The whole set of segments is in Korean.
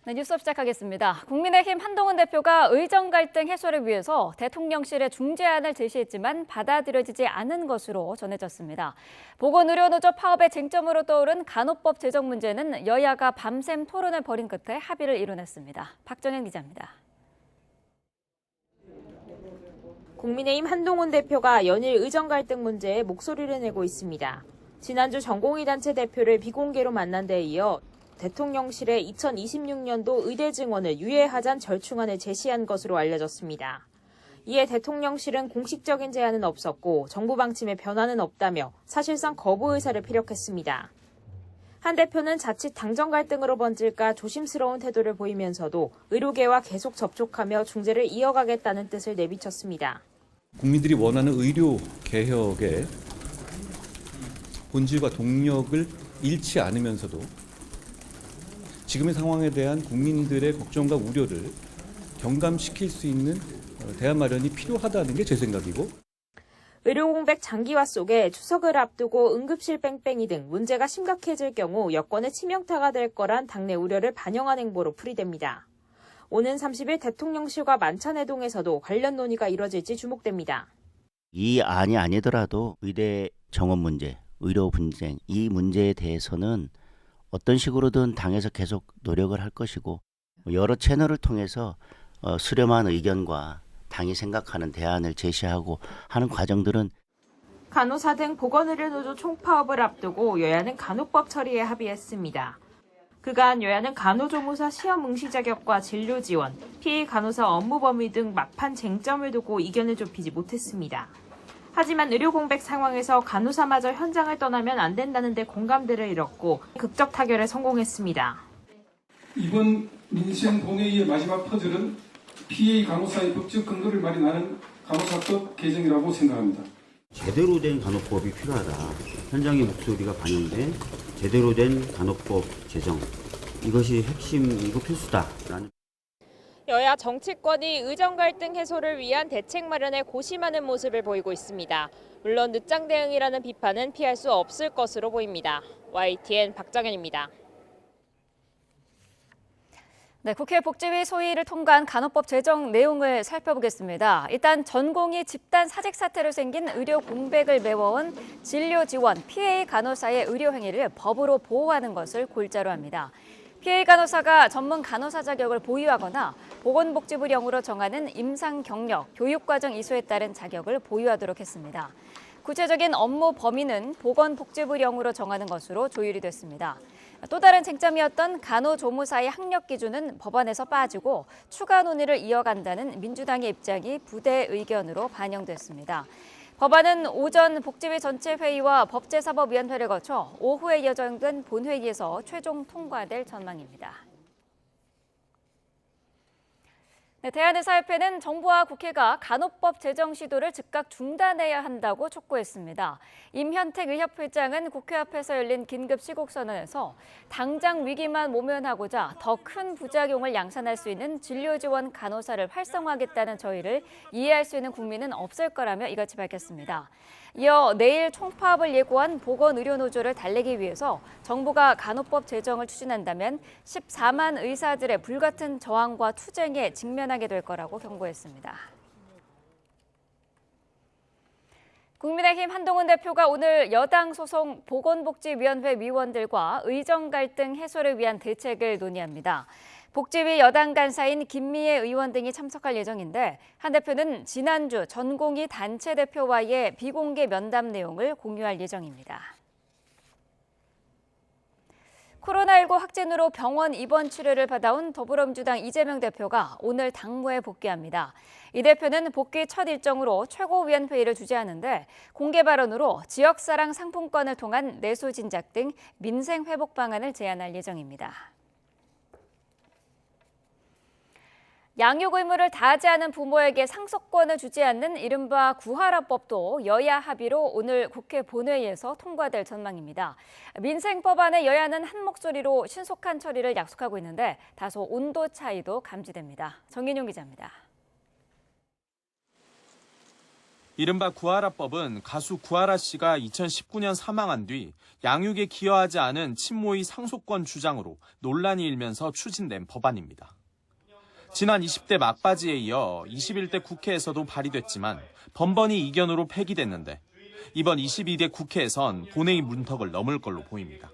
네, 뉴스 시작하겠습니다. 국민의힘 한동훈 대표가 의정 갈등 해소를 위해서 대통령실에 중재안을 제시했지만 받아들여지지 않은 것으로 전해졌습니다. 보건의료노조 파업의 쟁점으로 떠오른 간호법 제정 문제는 여야가 밤샘 토론을 벌인 끝에 합의를 이뤄냈습니다. 박정현 기자입니다. 국민의힘 한동훈 대표가 연일 의정 갈등 문제에 목소리를 내고 있습니다. 지난주 전공의단체 대표를 비공개로 만난 데 이어 대통령실에 2026년도 의대 증원을 유예하자는 절충안을 제시한 것으로 알려졌습니다. 이에 대통령실은 공식적인 제안은 없었고 정부 방침에 변화는 없다며 사실상 거부 의사를 피력했습니다. 한 대표는 자칫 당정 갈등으로 번질까 조심스러운 태도를 보이면서도 의료계와 계속 접촉하며 중재를 이어가겠다는 뜻을 내비쳤습니다. 국민들이 원하는 의료 개혁의 본질과 동력을 잃지 않으면서도 지금의 상황에 대한 국민들의 걱정과 우려를 경감시킬 수 있는 대안 마련이 필요하다는 게 제 생각이고. 의료 공백 장기화 속에 추석을 앞두고 응급실 뺑뺑이 등 문제가 심각해질 경우 여권의 치명타가 될 거란 당내 우려를 반영한 행보로 풀이됩니다. 오는 30일 대통령실과 만찬회동에서도 관련 논의가 이뤄질지 주목됩니다. 이 안이 아니더라도 의대 정원 문제, 의료 분쟁, 이 문제에 대해서는 어떤 식으로든 당에서 계속 노력을 할 것이고 여러 채널을 통해서 수렴한 의견과 당이 생각하는 대안을 제시하고 하는 과정들은 간호사 등 보건의료노조 총파업을 앞두고 여야는 간호법 처리에 합의했습니다. 그간 여야는 간호조무사 시험 응시 자격과 진료 지원, 피해 간호사 업무 범위 등 막판 쟁점을 두고 이견을 좁히지 못했습니다. 하지만 의료 공백 상황에서 간호사마저 현장을 떠나면 안 된다는 데 공감대를 이뤘고 극적 타결에 성공했습니다. 이번 민생공회의의 마지막 퍼즐은 피해 간호사의 법적 근거를 마련하는 간호사법 개정이라고 생각합니다. 제대로 된 간호법이 필요하다. 현장의 목소리가 반영된 제대로 된 간호법 제정. 이것이 핵심이고 필수다라는. 여야 정치권이 의정 갈등 해소를 위한 대책 마련에 고심하는 모습을 보이고 있습니다. 물론 늦장 대응이라는 비판은 피할 수 없을 것으로 보입니다. YTN 박정현입니다. 네, 국회 복지위 소위를 통과한 간호법 제정 내용을 살펴보겠습니다. 일단 전공의 집단 사직 사태로 생긴 의료 공백을 메워온 진료 지원, 피해 간호사의 의료 행위를 법으로 보호하는 것을 골자로 합니다. 피해 간호사가 전문 간호사 자격을 보유하거나 보건복지부령으로 정하는 임상 경력, 교육과정 이수에 따른 자격을 보유하도록 했습니다. 구체적인 업무 범위는 보건복지부령으로 정하는 것으로 조율이 됐습니다. 또 다른 쟁점이었던 간호조무사의 학력 기준은 법안에서 빠지고 추가 논의를 이어간다는 민주당의 입장이 부대 의견으로 반영됐습니다. 법안은 오전 복지위 전체 회의와 법제사법위원회를 거쳐 오후에 예정된 본회의에서 최종 통과될 전망입니다. 네, 대한의사협회는 정부와 국회가 간호법 제정 시도를 즉각 중단해야 한다고 촉구했습니다. 임현택 의협회장은 국회 앞에서 열린 긴급 시국선언에서 당장 위기만 모면하고자 더 큰 부작용을 양산할 수 있는 진료 지원 간호사를 활성화하겠다는 저희를 이해할 수 있는 국민은 없을 거라며 이같이 밝혔습니다. 이어 내일 총파업을 예고한 보건의료노조를 달래기 위해서 정부가 간호법 제정을 추진한다면 14만 의사들의 불같은 저항과 투쟁에 직면하게 될 거라고 경고했습니다. 국민의힘 한동훈 대표가 오늘 여당 소속 보건복지위원회 위원들과 의정 갈등 해소를 위한 대책을 논의합니다. 복지위 여당 간사인 김미애 의원 등이 참석할 예정인데 한 대표는 지난주 전공의 단체 대표와의 비공개 면담 내용을 공유할 예정입니다. 코로나19 확진으로 병원 입원 치료를 받아온 더불어민주당 이재명 대표가 오늘 당무에 복귀합니다. 이 대표는 복귀 첫 일정으로 최고위원회의를 주재하는데 공개 발언으로 지역사랑 상품권을 통한 내수 진작 등 민생 회복 방안을 제안할 예정입니다. 양육 의무를 다하지 않은 부모에게 상속권을 주지 않는 이른바 구하라법도 여야 합의로 오늘 국회 본회의에서 통과될 전망입니다. 민생 법안의 여야는 한 목소리로 신속한 처리를 약속하고 있는데 다소 온도 차이도 감지됩니다. 정인용 기자입니다. 이른바 구하라법은 가수 구하라 씨가 2019년 사망한 뒤 양육에 기여하지 않은 친모의 상속권 주장으로 논란이 일면서 추진된 법안입니다. 지난 20대 막바지에 이어 21대 국회에서도 발의됐지만 번번이 이견으로 폐기됐는데 이번 22대 국회에선 본회의 문턱을 넘을 걸로 보입니다.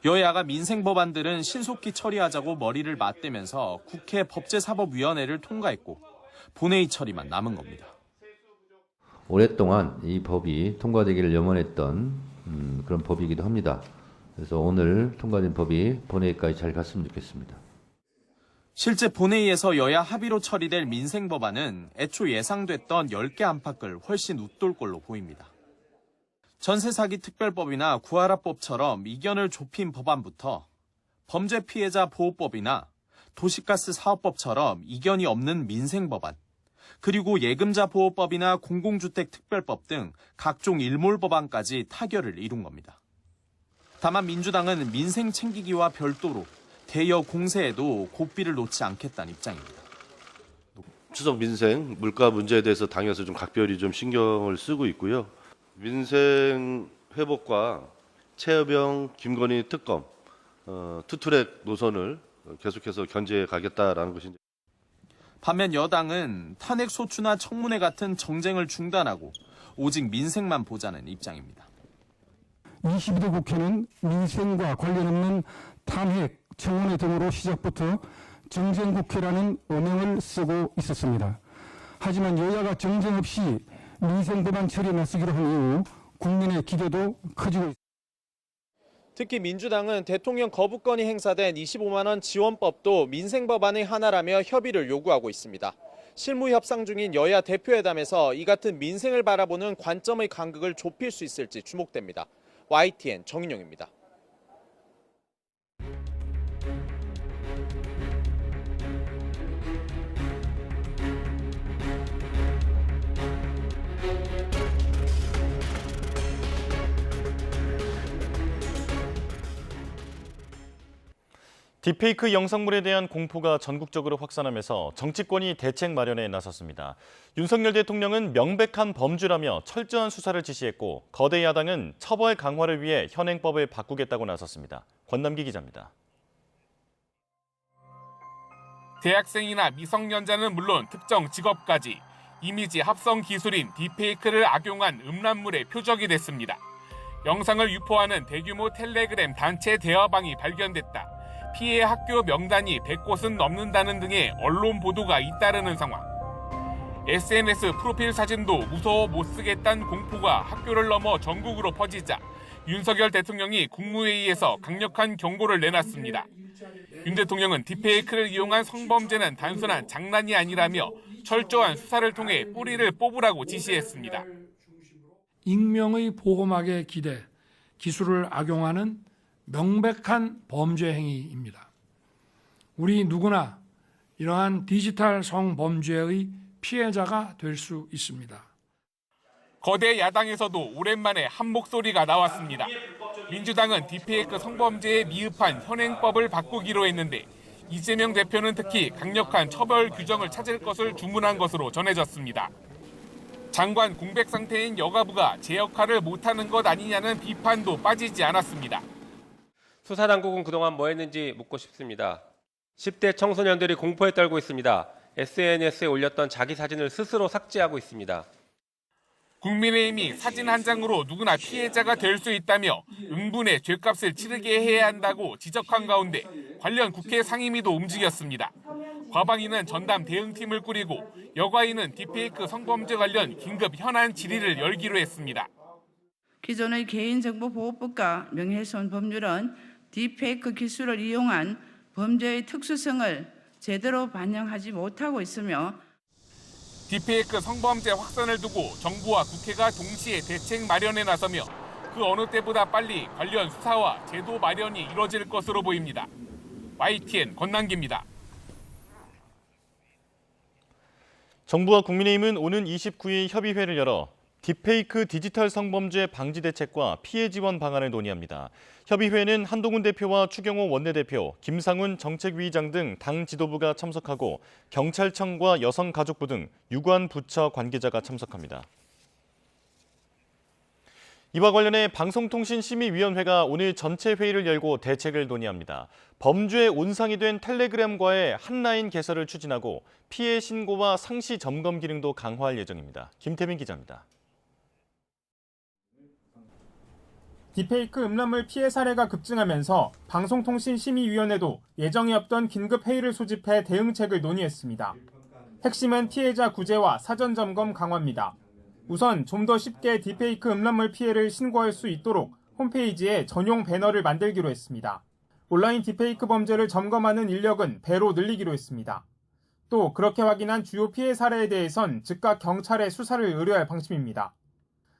여야가 민생 법안들은 신속히 처리하자고 머리를 맞대면서 국회 법제사법위원회를 통과했고 본회의 처리만 남은 겁니다. 오랫동안 이 법이 통과되기를 염원했던 그런 법이기도 합니다. 그래서 오늘 통과된 법이 본회의까지 잘 갔으면 좋겠습니다. 실제 본회의에서 여야 합의로 처리될 민생 법안은 애초 예상됐던 10개 안팎을 훨씬 웃돌 걸로 보입니다. 전세 사기 특별법이나 구하라법처럼 이견을 좁힌 법안부터 범죄 피해자 보호법이나 도시가스 사업법처럼 이견이 없는 민생 법안, 그리고 예금자 보호법이나 공공주택 특별법 등 각종 일몰 법안까지 타결을 이룬 겁니다. 다만 민주당은 민생 챙기기와 별도로 대여 공세에도 고삐를 놓지 않겠다는 입장입니다. 추석 민생 물가 문제에 대해서 당에서 좀 각별히 좀 신경을 쓰고 있고요. 민생 회복과 최여병, 김건희 특검, 투트랙 노선을 계속해서 견제해 가겠다라는 것인데. 반면 여당은 탄핵 소추나 청문회 같은 정쟁을 중단하고 오직 민생만 보자는 입장입니다. 22대 국회는 민생과 관련 없는 탄핵, 청문회 등으로 시작부터 정쟁국회라는 어명을 쓰고 있었습니다. 하지만 여야가 정쟁 없이 민생 법안 처리에 나서기로 한 이후 국민의 기대도 커지고 있습니다. 특히 민주당은 대통령 거부권이 행사된 25만 원 지원법도 민생 법안의 하나라며 협의를 요구하고 있습니다. 실무 협상 중인 여야 대표회담에서 이 같은 민생을 바라보는 관점의 간극을 좁힐 수 있을지 주목됩니다. YTN 정인용입니다. 딥페이크 영상물에 대한 공포가 전국적으로 확산하면서 정치권이 대책 마련에 나섰습니다. 윤석열 대통령은 명백한 범죄라며 철저한 수사를 지시했고 거대 야당은 처벌 강화를 위해 현행법을 바꾸겠다고 나섰습니다. 권남기 기자입니다. 대학생이나 미성년자는 물론 특정 직업까지 이미지 합성 기술인 딥페이크를 악용한 음란물의 표적이 됐습니다. 영상을 유포하는 대규모 텔레그램 단체 대화방이 발견됐다. 피해 학교 명단이 100곳은 넘는다는 등의 언론 보도가 잇따르는 상황. SNS 프로필 사진도 무서워 못 쓰겠다는 공포가 학교를 넘어 전국으로 퍼지자 윤석열 대통령이 국무회의에서 강력한 경고를 내놨습니다. 윤 대통령은 딥페이크를 이용한 성범죄는 단순한 장난이 아니라며 철저한 수사를 통해 뿌리를 뽑으라고 지시했습니다. 익명의 보호막에 기대 기술을 악용하는 명백한 범죄 행위입니다. 우리 누구나 이러한 디지털 성범죄의 피해자가 될 수 있습니다. 거대 야당에서도 오랜만에 한 목소리가 나왔습니다. 민주당은 딥페이크 성범죄에 미흡한 현행법을 바꾸기로 했는데 이재명 대표는 특히 강력한 처벌 규정을 찾을 것을 주문한 것으로 전해졌습니다. 장관 공백 상태인 여가부가 제 역할을 못하는 것 아니냐는 비판도 빠지지 않았습니다. 수사당국은 그동안 뭐 했는지 묻고 싶습니다. 10대 청소년들이 공포에 떨고 있습니다. SNS에 올렸던 자기 사진을 스스로 삭제하고 있습니다. 국민의힘이 사진 한 장으로 누구나 피해자가 될 수 있다며 응분의 죗값을 치르게 해야 한다고 지적한 가운데 관련 국회 상임위도 움직였습니다. 과방위는 전담 대응팀을 꾸리고 여가위는 딥페이크 성범죄 관련 긴급 현안 질의를 열기로 했습니다. 기존의 개인정보보호법과 명예훼손 법률은 딥페이크 기술을 이용한 범죄의 특수성을 제대로 반영하지 못하고 있으며 딥페이크 성범죄 확산을 두고 정부와 국회가 동시에 대책 마련에 나서며 그 어느 때보다 빨리 관련 수사와 제도 마련이 이뤄질 것으로 보입니다. YTN 권남기입니다. 정부와 국민의힘은 오는 29일 협의회를 열어 딥페이크 디지털 성범죄 방지 대책과 피해 지원 방안을 논의합니다. 협의회는 한동훈 대표와 추경호 원내대표, 김상훈 정책위의장 등 당 지도부가 참석하고 경찰청과 여성가족부 등 유관 부처 관계자가 참석합니다. 이와 관련해 방송통신심의위원회가 오늘 전체 회의를 열고 대책을 논의합니다. 범죄의 온상이 된 텔레그램과의 한라인 개설을 추진하고 피해 신고와 상시 점검 기능도 강화할 예정입니다. 김태민 기자입니다. 딥페이크 음란물 피해 사례가 급증하면서 방송통신심의위원회도 예정이 없던 긴급 회의를 소집해 대응책을 논의했습니다. 핵심은 피해자 구제와 사전 점검 강화입니다. 우선 좀 더 쉽게 딥페이크 음란물 피해를 신고할 수 있도록 홈페이지에 전용 배너를 만들기로 했습니다. 온라인 딥페이크 범죄를 점검하는 인력은 배로 늘리기로 했습니다. 또 그렇게 확인한 주요 피해 사례에 대해선 즉각 경찰에 수사를 의뢰할 방침입니다.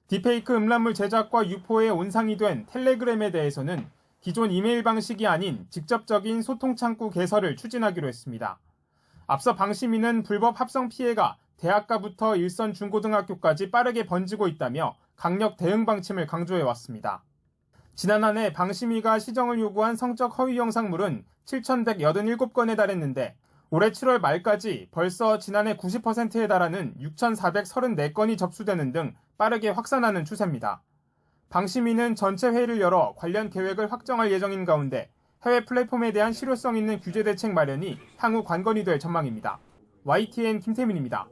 딥페이크 음란물 제작과 유포에 온상이 된 텔레그램에 대해서는 기존 이메일 방식이 아닌 직접적인 소통 창구 개설을 추진하기로 했습니다. 앞서 방심위는 불법 합성 피해가 대학가부터 일선 중고등학교까지 빠르게 번지고 있다며 강력 대응 방침을 강조해왔습니다. 지난 한 해 방심위가 시정을 요구한 성적 허위 영상물은 7,187건에 달했는데 올해 7월 말까지 벌써 지난해 90%에 달하는 6,434건이 접수되는 등 빠르게 확산하는 추세입니다. 방심위는 전체 회의를 열어 관련 계획을 확정할 예정인 가운데 해외 플랫폼에 대한 실효성 있는 규제 대책 마련이 향후 관건이 될 전망입니다. YTN 김태민입니다.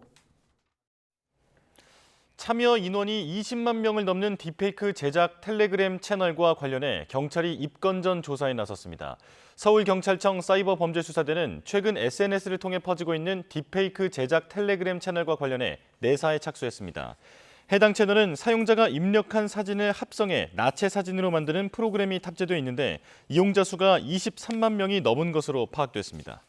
참여 인원이 20만 명을 넘는 딥페이크 제작 텔레그램 채널과 관련해 경찰이 입건 전 조사에 나섰습니다. 서울경찰청 사이버범죄수사대는 최근 SNS를 통해 퍼지고 있는 딥페이크 제작 텔레그램 채널과 관련해 내사에 착수했습니다. 해당 채널은 사용자가 입력한 사진을 합성해 나체 사진으로 만드는 프로그램이 탑재되어 있는데 이용자 수가 23만 명이 넘은 것으로 파악됐습니다.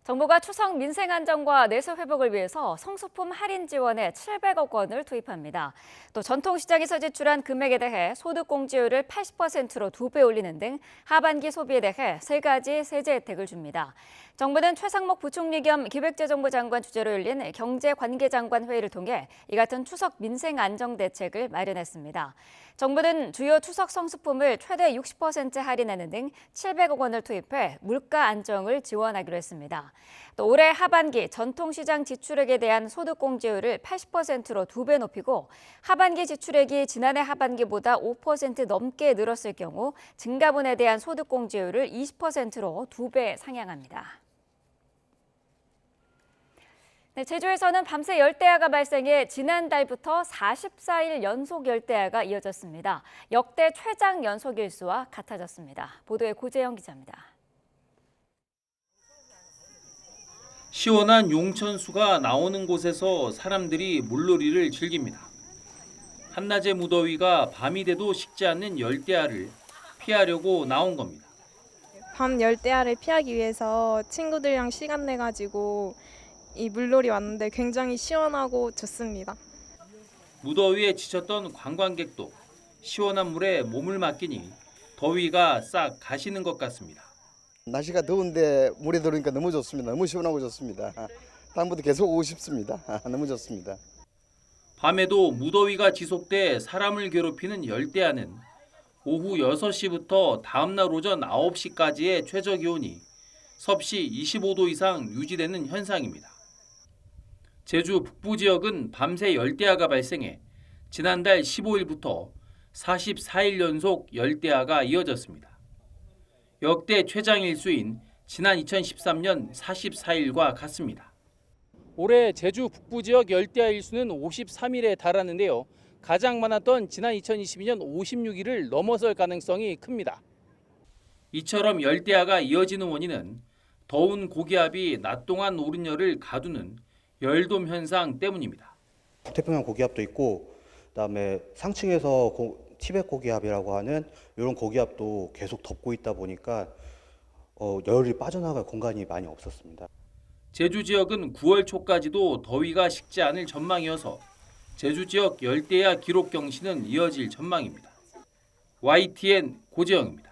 정부가 추석 민생 안정과 내수 회복을 위해서 성수품 할인 지원에 700억 원을 투입합니다. 또 전통시장에서 지출한 금액에 대해 소득공제율을 80%로 2배 올리는 등 하반기 소비에 대해 3가지 세제 혜택을 줍니다. 정부는 최상목 부총리 겸 기획재정부 장관 주재로 열린 경제관계장관 회의를 통해 이 같은 추석 민생 안정 대책을 마련했습니다. 정부는 주요 추석 성수품을 최대 60% 할인하는 등 700억 원을 투입해 물가 안정을 지원하기로 했습니다. 또 올해 하반기 전통시장 지출액에 대한 소득공제율을 80%로 2배 높이고 하반기 지출액이 지난해 하반기보다 5% 넘게 늘었을 경우 증가분에 대한 소득공제율을 20%로 2배 상향합니다. 네, 제주에서는 밤새 열대야가 발생해 지난달부터 44일 연속 열대야가 이어졌습니다. 역대 최장 연속 일수와 같아졌습니다. 보도에 고재영 기자입니다. 시원한 용천수가 나오는 곳에서 사람들이 물놀이를 즐깁니다. 한낮의 무더위가 밤이 돼도 식지 않는 열대야를 피하려고 나온 겁니다. 밤 열대야를 피하기 위해서 친구들이랑 시간 내가지고 이 물놀이 왔는데 굉장히 시원하고 좋습니다. 무더위에 지쳤던 관광객도 시원한 물에 몸을 맡기니 더위가 싹 가시는 것 같습니다. 날씨가 더운데 물에 들어오니까 너무 좋습니다. 너무 시원하고 좋습니다. 다음부터 계속 오고 싶습니다. 너무 좋습니다. 밤에도 무더위가 지속돼 사람을 괴롭히는 열대야는 오후 6시부터 다음날 오전 9시까지의 최저기온이 섭씨 25도 이상 유지되는 현상입니다. 제주 북부 지역은 밤새 열대야가 발생해 지난달 15일부터 44일 연속 열대야가 이어졌습니다. 역대 최장 일수인 지난 2013년 44일과 같습니다. 올해 제주 북부 지역 열대야 일수는 53일에 달하는데요. 가장 많았던 지난 2022년 56일을 넘어설 가능성이 큽니다. 이처럼 열대야가 이어지는 원인은 더운 고기압이 낮 동안 오른 열을 가두는 열돔 현상 때문입니다. 태평양 고기압도 있고 그다음에 상층에서 티벳 고기압이라고 하는 이런 고기압도 계속 덮고 있다 보니까 열이 빠져나갈 공간이 많이 없었습니다. 제주 지역은 9월 초까지도 더위가 식지 않을 전망이어서 제주 지역 열대야 기록 경신은 이어질 전망입니다. YTN 고재영입니다.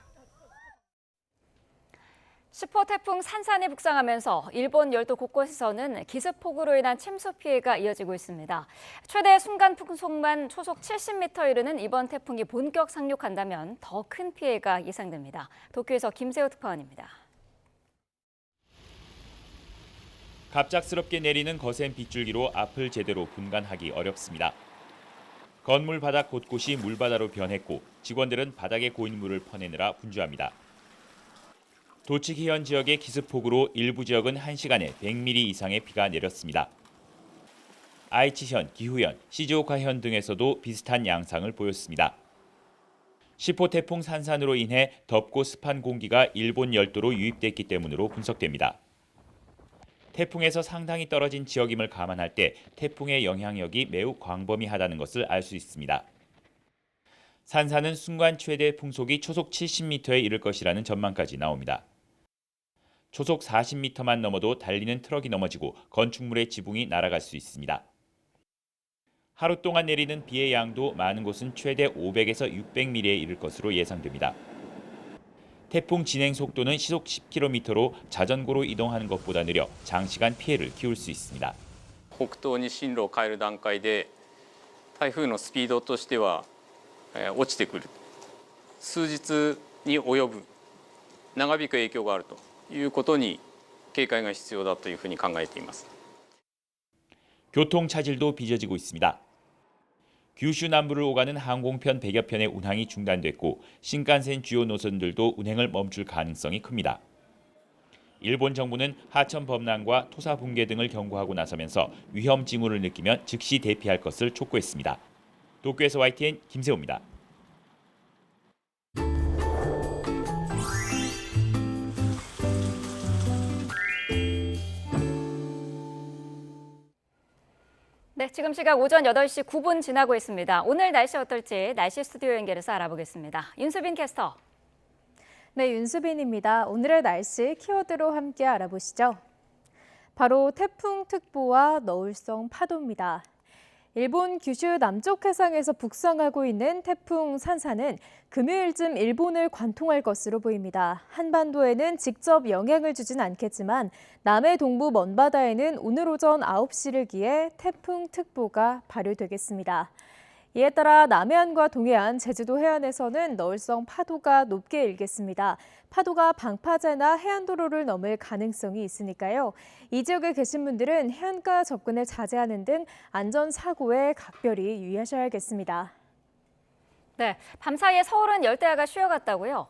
10호 태풍 산산이 북상하면서 일본 열도 곳곳에서는 기습폭우로 인한 침수 피해가 이어지고 있습니다. 최대 순간 풍속만 초속 70m 이르는 이번 태풍이 본격 상륙한다면 더 큰 피해가 예상됩니다. 도쿄에서 김세호 특파원입니다. 갑작스럽게 내리는 거센 빗줄기로 앞을 제대로 분간하기 어렵습니다. 건물 바닥 곳곳이 물바다로 변했고 직원들은 바닥에 고인 물을 퍼내느라 분주합니다. 도치히현 지역의 기습폭우로 일부 지역은 1시간에 100mm 이상의 비가 내렸습니다. 아이치현, 기후현, 시즈오카현 등에서도 비슷한 양상을 보였습니다. 10호 태풍 산산으로 인해 덥고 습한 공기가 일본 열도로 유입됐기 때문으로 분석됩니다. 태풍에서 상당히 떨어진 지역임을 감안할 때 태풍의 영향력이 매우 광범위하다는 것을 알 수 있습니다. 산산은 순간 최대 풍속이 초속 70m에 이를 것이라는 전망까지 나옵니다. 초속 40m만 넘어도 달리는 트럭이 넘어지고 건축물의 지붕이 날아갈 수 있습니다. 하루 동안 내리는 비의 양도 많은 곳은 최대 500에서 600mm에 이를 것으로 예상됩니다. 태풍 진행 속도는 시속 10km로 자전거로 이동하는 것보다 느려 장시간 피해를 키울 수 있습니다. 北東に進路を変える段階で台風のスピードとしては落ちてくる数日に及ぶ長引く影響があるということに警戒が必要だというふうに考えています。 교통 차질도 빚어지고 있습니다. 규슈 남부를 오가는 항공편 100여 편의 운항이 중단됐고 신칸센 주요 노선들도 운행을 멈출 가능성이 큽니다. 일본 정부는 하천 범람과 토사 붕괴 등을 경고하고 나서면서 위험 징후를 느끼면 즉시 대피할 것을 촉구했습니다. 도쿄에서 YTN 김세호입니다. 네, 지금 시각 오전 8시 9분 지나고 있습니다. 오늘 날씨 어떨지 날씨 스튜디오 연결해서 알아보겠습니다. 윤수빈 캐스터. 네, 윤수빈입니다. 오늘의 날씨 키워드로 함께 알아보시죠. 바로 태풍특보와 너울성 파도입니다. 일본 규슈 남쪽 해상에서 북상하고 있는 태풍 산산은 금요일쯤 일본을 관통할 것으로 보입니다. 한반도에는 직접 영향을 주진 않겠지만 남해 동부 먼바다에는 오늘 오전 9시를 기해 태풍특보가 발효되겠습니다. 이에 따라 남해안과 동해안, 제주도 해안에서는 너울성 파도가 높게 일겠습니다. 파도가 방파제나 해안도로를 넘을 가능성이 있으니까요. 이 지역에 계신 분들은 해안가 접근을 자제하는 등 안전사고에 각별히 유의하셔야겠습니다. 네, 밤사이에 서울은 열대야가 쉬어갔다고요?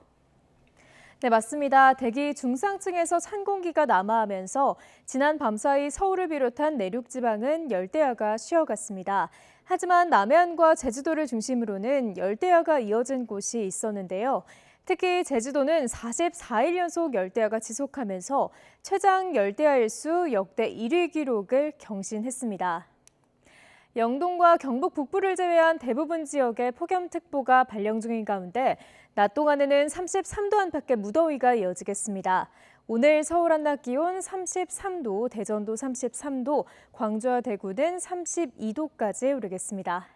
네, 맞습니다. 대기 중상층에서 찬 공기가 남하하면서 지난 밤사이 서울을 비롯한 내륙 지방은 열대야가 쉬어갔습니다. 하지만 남해안과 제주도를 중심으로는 열대야가 이어진 곳이 있었는데요. 특히 제주도는 44일 연속 열대야가 지속하면서 최장 열대야 일수 역대 1위 기록을 경신했습니다. 영동과 경북 북부를 제외한 대부분 지역에 폭염특보가 발령 중인 가운데 낮 동안에는 33도 안팎의 무더위가 이어지겠습니다. 오늘 서울 한낮 기온 33도, 대전도 33도, 광주와 대구는 32도까지 오르겠습니다.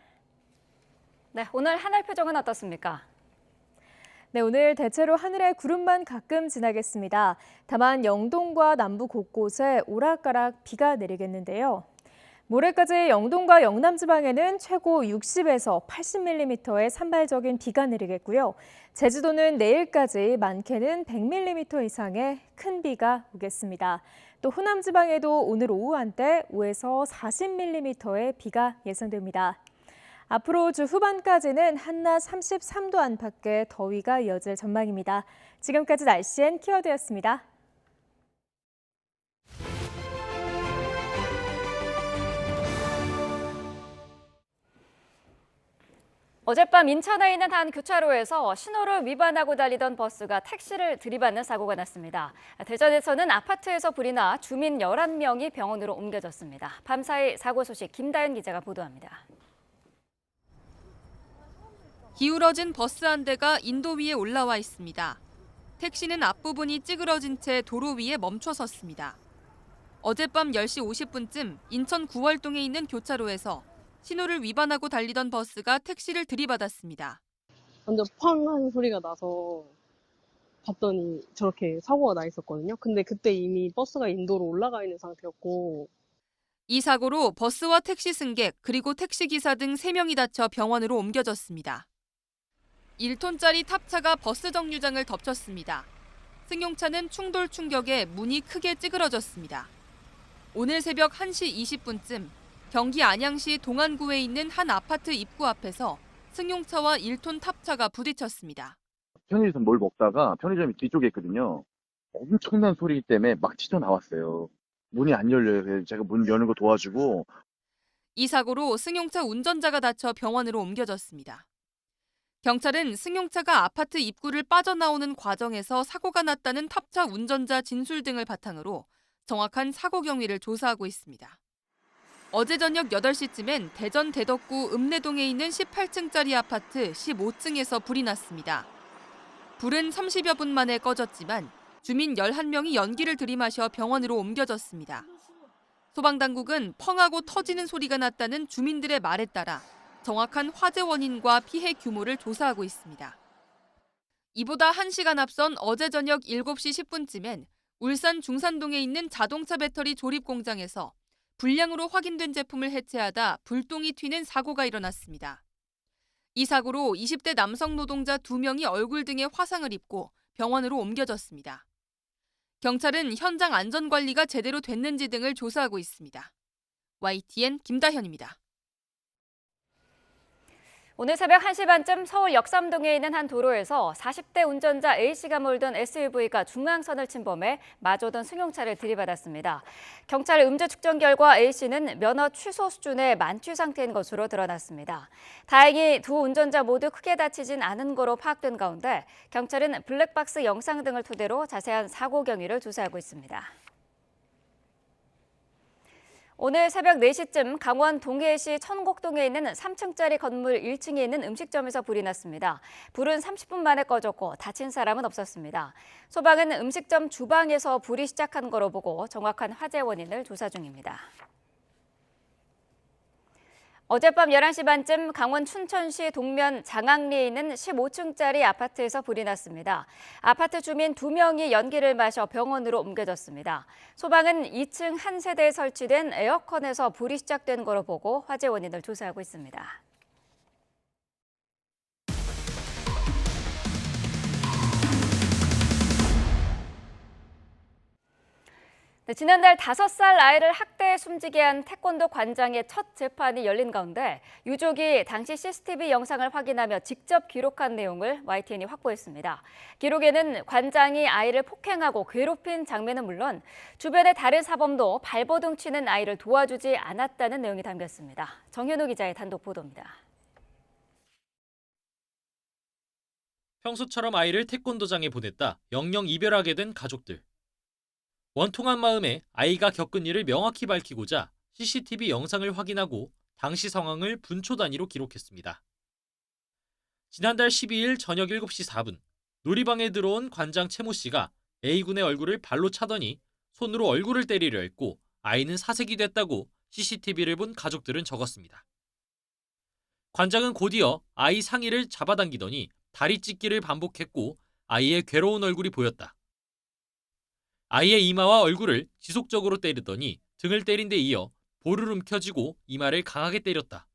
네, 오늘 하늘 표정은 어떻습니까? 네, 오늘 대체로 하늘에 구름만 가끔 지나겠습니다. 다만 영동과 남부 곳곳에 오락가락 비가 내리겠는데요. 모레까지 영동과 영남 지방에는 최고 60에서 80mm의 산발적인 비가 내리겠고요. 제주도는 내일까지 많게는 100mm 이상의 큰 비가 오겠습니다. 또 호남 지방에도 오늘 오후 한때 5에서 40mm의 비가 예상됩니다. 앞으로 주 후반까지는 한낮 33도 안팎의 더위가 이어질 전망입니다. 지금까지 날씨엔 키워드였습니다. 어젯밤 인천에 있는 한 교차로에서 신호를 위반하고 달리던 버스가 택시를 들이받는 사고가 났습니다. 대전에서는 아파트에서 불이 나 주민 11명이 병원으로 옮겨졌습니다. 밤사이 사고 소식 김다연 기자가 보도합니다. 기울어진 버스 한 대가 인도 위에 올라와 있습니다. 택시는 앞부분이 찌그러진 채 도로 위에 멈춰 섰습니다. 어젯밤 10시 50분쯤 인천 구월동에 있는 교차로에서 신호를 위반하고 달리던 버스가 택시를 들이받았습니다. 완전 팡 하는 소리가 나서 봤더니 저렇게 사고가 나 있었거든요. 근데 그때 이미 버스가 인도로 올라가 있는 상태였고. 이 사고로 버스와 택시 승객 그리고 택시기사 등 3명이 다쳐 병원으로 옮겨졌습니다. 1톤짜리 탑차가 버스 정류장을 덮쳤습니다. 승용차는 충돌 충격에 문이 크게 찌그러졌습니다. 오늘 새벽 1시 20분쯤 경기 안양시 동안구에 있는 한 아파트 입구 앞에서 승용차와 1톤 탑차가 부딪혔습니다. 편의점 뭘 먹다가 편의점이 뒤쪽에 있거든요. 엄청난 소리 때문에 막 튀어나왔어요. 문이 안 열려요. 그래서 제가 문 여는 거 도와주고. 이 사고로 승용차 운전자가 다쳐 병원으로 옮겨졌습니다. 경찰은 승용차가 아파트 입구를 빠져나오는 과정에서 사고가 났다는 탑차 운전자 진술 등을 바탕으로 정확한 사고 경위를 조사하고 있습니다. 어제 저녁 8시쯤엔 대전 대덕구 읍내동에 있는 18층짜리 아파트 15층에서 불이 났습니다. 불은 30여 분 만에 꺼졌지만 주민 11명이 연기를 들이마셔 병원으로 옮겨졌습니다. 소방당국은 펑하고 터지는 소리가 났다는 주민들의 말에 따라 정확한 화재 원인과 피해 규모를 조사하고 있습니다. 이보다 1시간 앞선 어제 저녁 7시 10분쯤엔 울산 중산동에 있는 자동차 배터리 조립 공장에서 불량으로 확인된 제품을 해체하다 불똥이 튀는 사고가 일어났습니다. 이 사고로 20대 남성 노동자 2명이 얼굴 등에 화상을 입고 병원으로 옮겨졌습니다. 경찰은 현장 안전관리가 제대로 됐는지 등을 조사하고 있습니다. YTN 김다현입니다. 오늘 새벽 1시 반쯤 서울 역삼동에 있는 한 도로에서 40대 운전자 A씨가 몰던 SUV가 중앙선을 침범해 마주오던 승용차를 들이받았습니다. 경찰 음주 측정 결과 A씨는 면허 취소 수준의 만취 상태인 것으로 드러났습니다. 다행히 두 운전자 모두 크게 다치진 않은 거로 파악된 가운데 경찰은 블랙박스 영상 등을 토대로 자세한 사고 경위를 조사하고 있습니다. 오늘 새벽 4시쯤 강원 동해시 천곡동에 있는 3층짜리 건물 1층에 있는 음식점에서 불이 났습니다. 불은 30분 만에 꺼졌고 다친 사람은 없었습니다. 소방은 음식점 주방에서 불이 시작한 거로 보고 정확한 화재 원인을 조사 중입니다. 어젯밤 11시 반쯤 강원 춘천시 동면 장항리에 있는 15층짜리 아파트에서 불이 났습니다. 아파트 주민 2명이 연기를 마셔 병원으로 옮겨졌습니다. 소방은 2층 한 세대에 설치된 에어컨에서 불이 시작된 거로 보고 화재 원인을 조사하고 있습니다. 네, 지난달 5살 아이를 학대해 숨지게 한 태권도 관장의 첫 재판이 열린 가운데 유족이 당시 CCTV 영상을 확인하며 직접 기록한 내용을 YTN이 확보했습니다. 기록에는 관장이 아이를 폭행하고 괴롭힌 장면은 물론 주변의 다른 사범도 발버둥 치는 아이를 도와주지 않았다는 내용이 담겼습니다. 정현우 기자의 단독 보도입니다. 평소처럼 아이를 태권도장에 보냈다 영영 이별하게 된 가족들. 원통한 마음에 아이가 겪은 일을 명확히 밝히고자 CCTV 영상을 확인하고 당시 상황을 분초 단위로 기록했습니다. 지난달 12일 저녁 7시 4분 놀이방에 들어온 관장 채모 씨가 A군의 얼굴을 발로 차더니 손으로 얼굴을 때리려 했고 아이는 사색이 됐다고 CCTV를 본 가족들은 적었습니다. 관장은 곧이어 아이 상의를 잡아당기더니 다리 찢기를 반복했고 아이의 괴로운 얼굴이 보였다. 아이의 이마와 얼굴을 지속적으로 때리더니 등을 때린 데 이어 볼을 움켜쥐고 이마를 강하게 때렸다.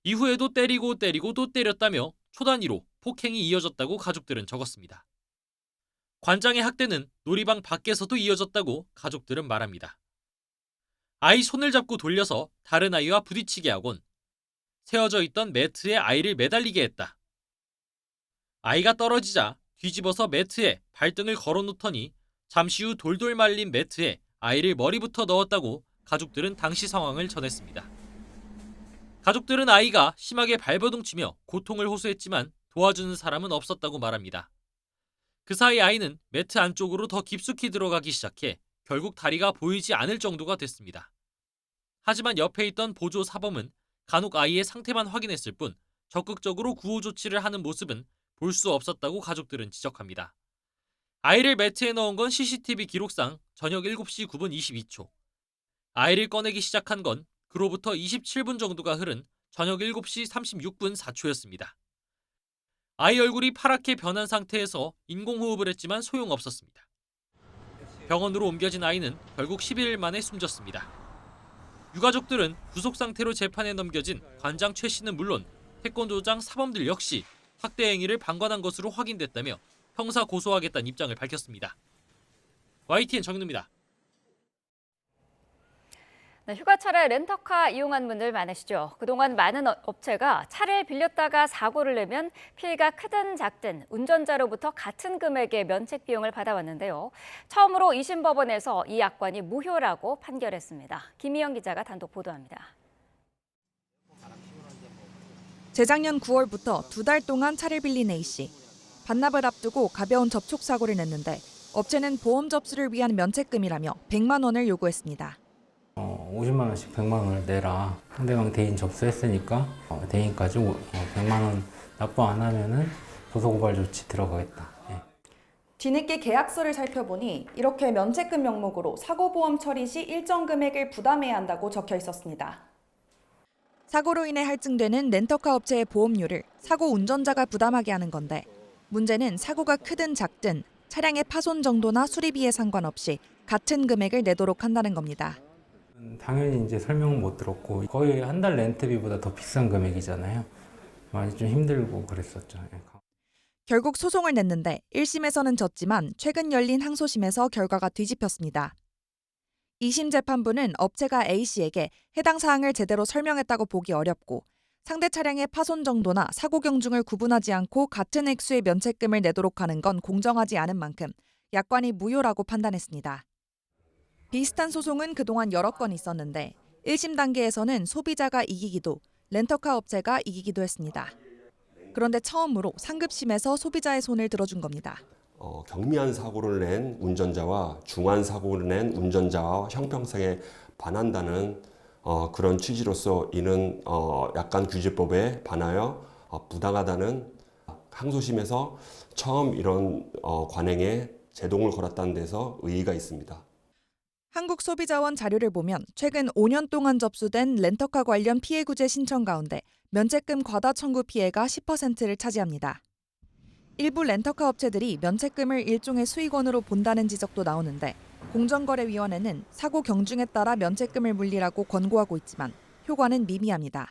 이후에도 때리고 또 때렸다며 초단위로 폭행이 이어졌다고 가족들은 적었습니다. 관장의 학대는 놀이방 밖에서도 이어졌다고 가족들은 말합니다. 아이 손을 잡고 돌려서 다른 아이와 부딪히게 하곤 세워져 있던 매트에 아이를 매달리게 했다. 아이가 떨어지자 뒤집어서 매트에 발등을 걸어놓더니 잠시 후 돌돌 말린 매트에 아이를 머리부터 넣었다고 가족들은 당시 상황을 전했습니다. 가족들은 아이가 심하게 발버둥치며 고통을 호소했지만 도와주는 사람은 없었다고 말합니다. 그 사이 아이는 매트 안쪽으로 더 깊숙이 들어가기 시작해 결국 다리가 보이지 않을 정도가 됐습니다. 하지만 옆에 있던 보조 사범은 간혹 아이의 상태만 확인했을 뿐 적극적으로 구호 조치를 하는 모습은 볼 수 없었다고 가족들은 지적합니다. 아이를 매트에 넣은 건 CCTV 기록상 저녁 7시 9분 22초. 아이를 꺼내기 시작한 건 그로부터 27분 정도가 흐른 저녁 7시 36분 4초였습니다. 아이 얼굴이 파랗게 변한 상태에서 인공호흡을 했지만 소용없었습니다. 병원으로 옮겨진 아이는 결국 11일 만에 숨졌습니다. 유가족들은 구속 상태로 재판에 넘겨진 관장 최 씨는 물론 태권도장 사범들 역시 학대 행위를 방관한 것으로 확인됐다며 형사 고소하겠다는 입장을 밝혔습니다. YTN 정윤우입니다. 네, 휴가철에 렌터카 이용한 분들 많으시죠? 그동안 많은 업체가 차를 빌렸다가 사고를 내면 피해가 크든 작든 운전자로부터 같은 금액의 면책 비용을 받아왔는데요. 처음으로 2심 법원에서 이 약관이 무효라고 판결했습니다. 김희영 기자가 단독 보도합니다. 재작년 9월부터 2달 동안 차를 빌린 A씨. 반납을 앞두고 가벼운 접촉 사고를 냈는데 업체는 보험 접수를 위한 면책금이라며 100만 원을 요구했습니다. 50만 원씩 100만 원을 내라. 상대방 대인 접수했으니까 대인까지 100만 원 납부 안 하면은 고소고발 조치 들어가겠다. 예. 뒤늦게 계약서를 살펴보니 이렇게 면책금 명목으로 사고보험 처리 시 일정 금액을 부담해야 한다고 적혀 있었습니다. 사고로 인해 할증되는 렌터카 업체의 보험료를 사고 운전자가 부담하게 하는 건데 문제는 사고가 크든 작든 차량의 파손 정도나 수리비에 상관없이 같은 금액을 내도록 한다는 겁니다. 당연히 이제 설명은 못 들었고 거의 한 달 렌트비보다 더 비싼 금액이잖아요. 많이 좀 힘들고 그랬었죠. 결국 소송을 냈는데 1심에서는 졌지만 최근 열린 항소심에서 결과가 뒤집혔습니다. 2심 재판부는 업체가 A씨에게 해당 사항을 제대로 설명했다고 보기 어렵고 상대 차량의 파손 정도나 사고 경중을 구분하지 않고 같은 액수의 면책금을 내도록 하는 건 공정하지 않은 만큼 약관이 무효라고 판단했습니다. 비슷한 소송은 그동안 여러 건 있었는데 1심 단계에서는 소비자가 이기기도 렌터카 업체가 이기기도 했습니다. 그런데 처음으로 상급심에서 소비자의 손을 들어준 겁니다. 경미한 사고를 낸 운전자와 중한 사고를 낸 운전자와 형평성에 반한다는 그런 취지로서 이는 약관 규제법에 반하여 부당하다는 항소심에서 처음 이런 관행에 제동을 걸었다는 데서 의의가 있습니다. 한국소비자원 자료를 보면 최근 5년 동안 접수된 렌터카 관련 피해 구제 신청 가운데 면책금 과다 청구 피해가 10%를 차지합니다. 일부 렌터카 업체들이 면책금을 일종의 수익원으로 본다는 지적도 나오는데 공정거래위원회는 사고 경중에 따라 면책금을 물리라고 권고하고 있지만 효과는 미미합니다.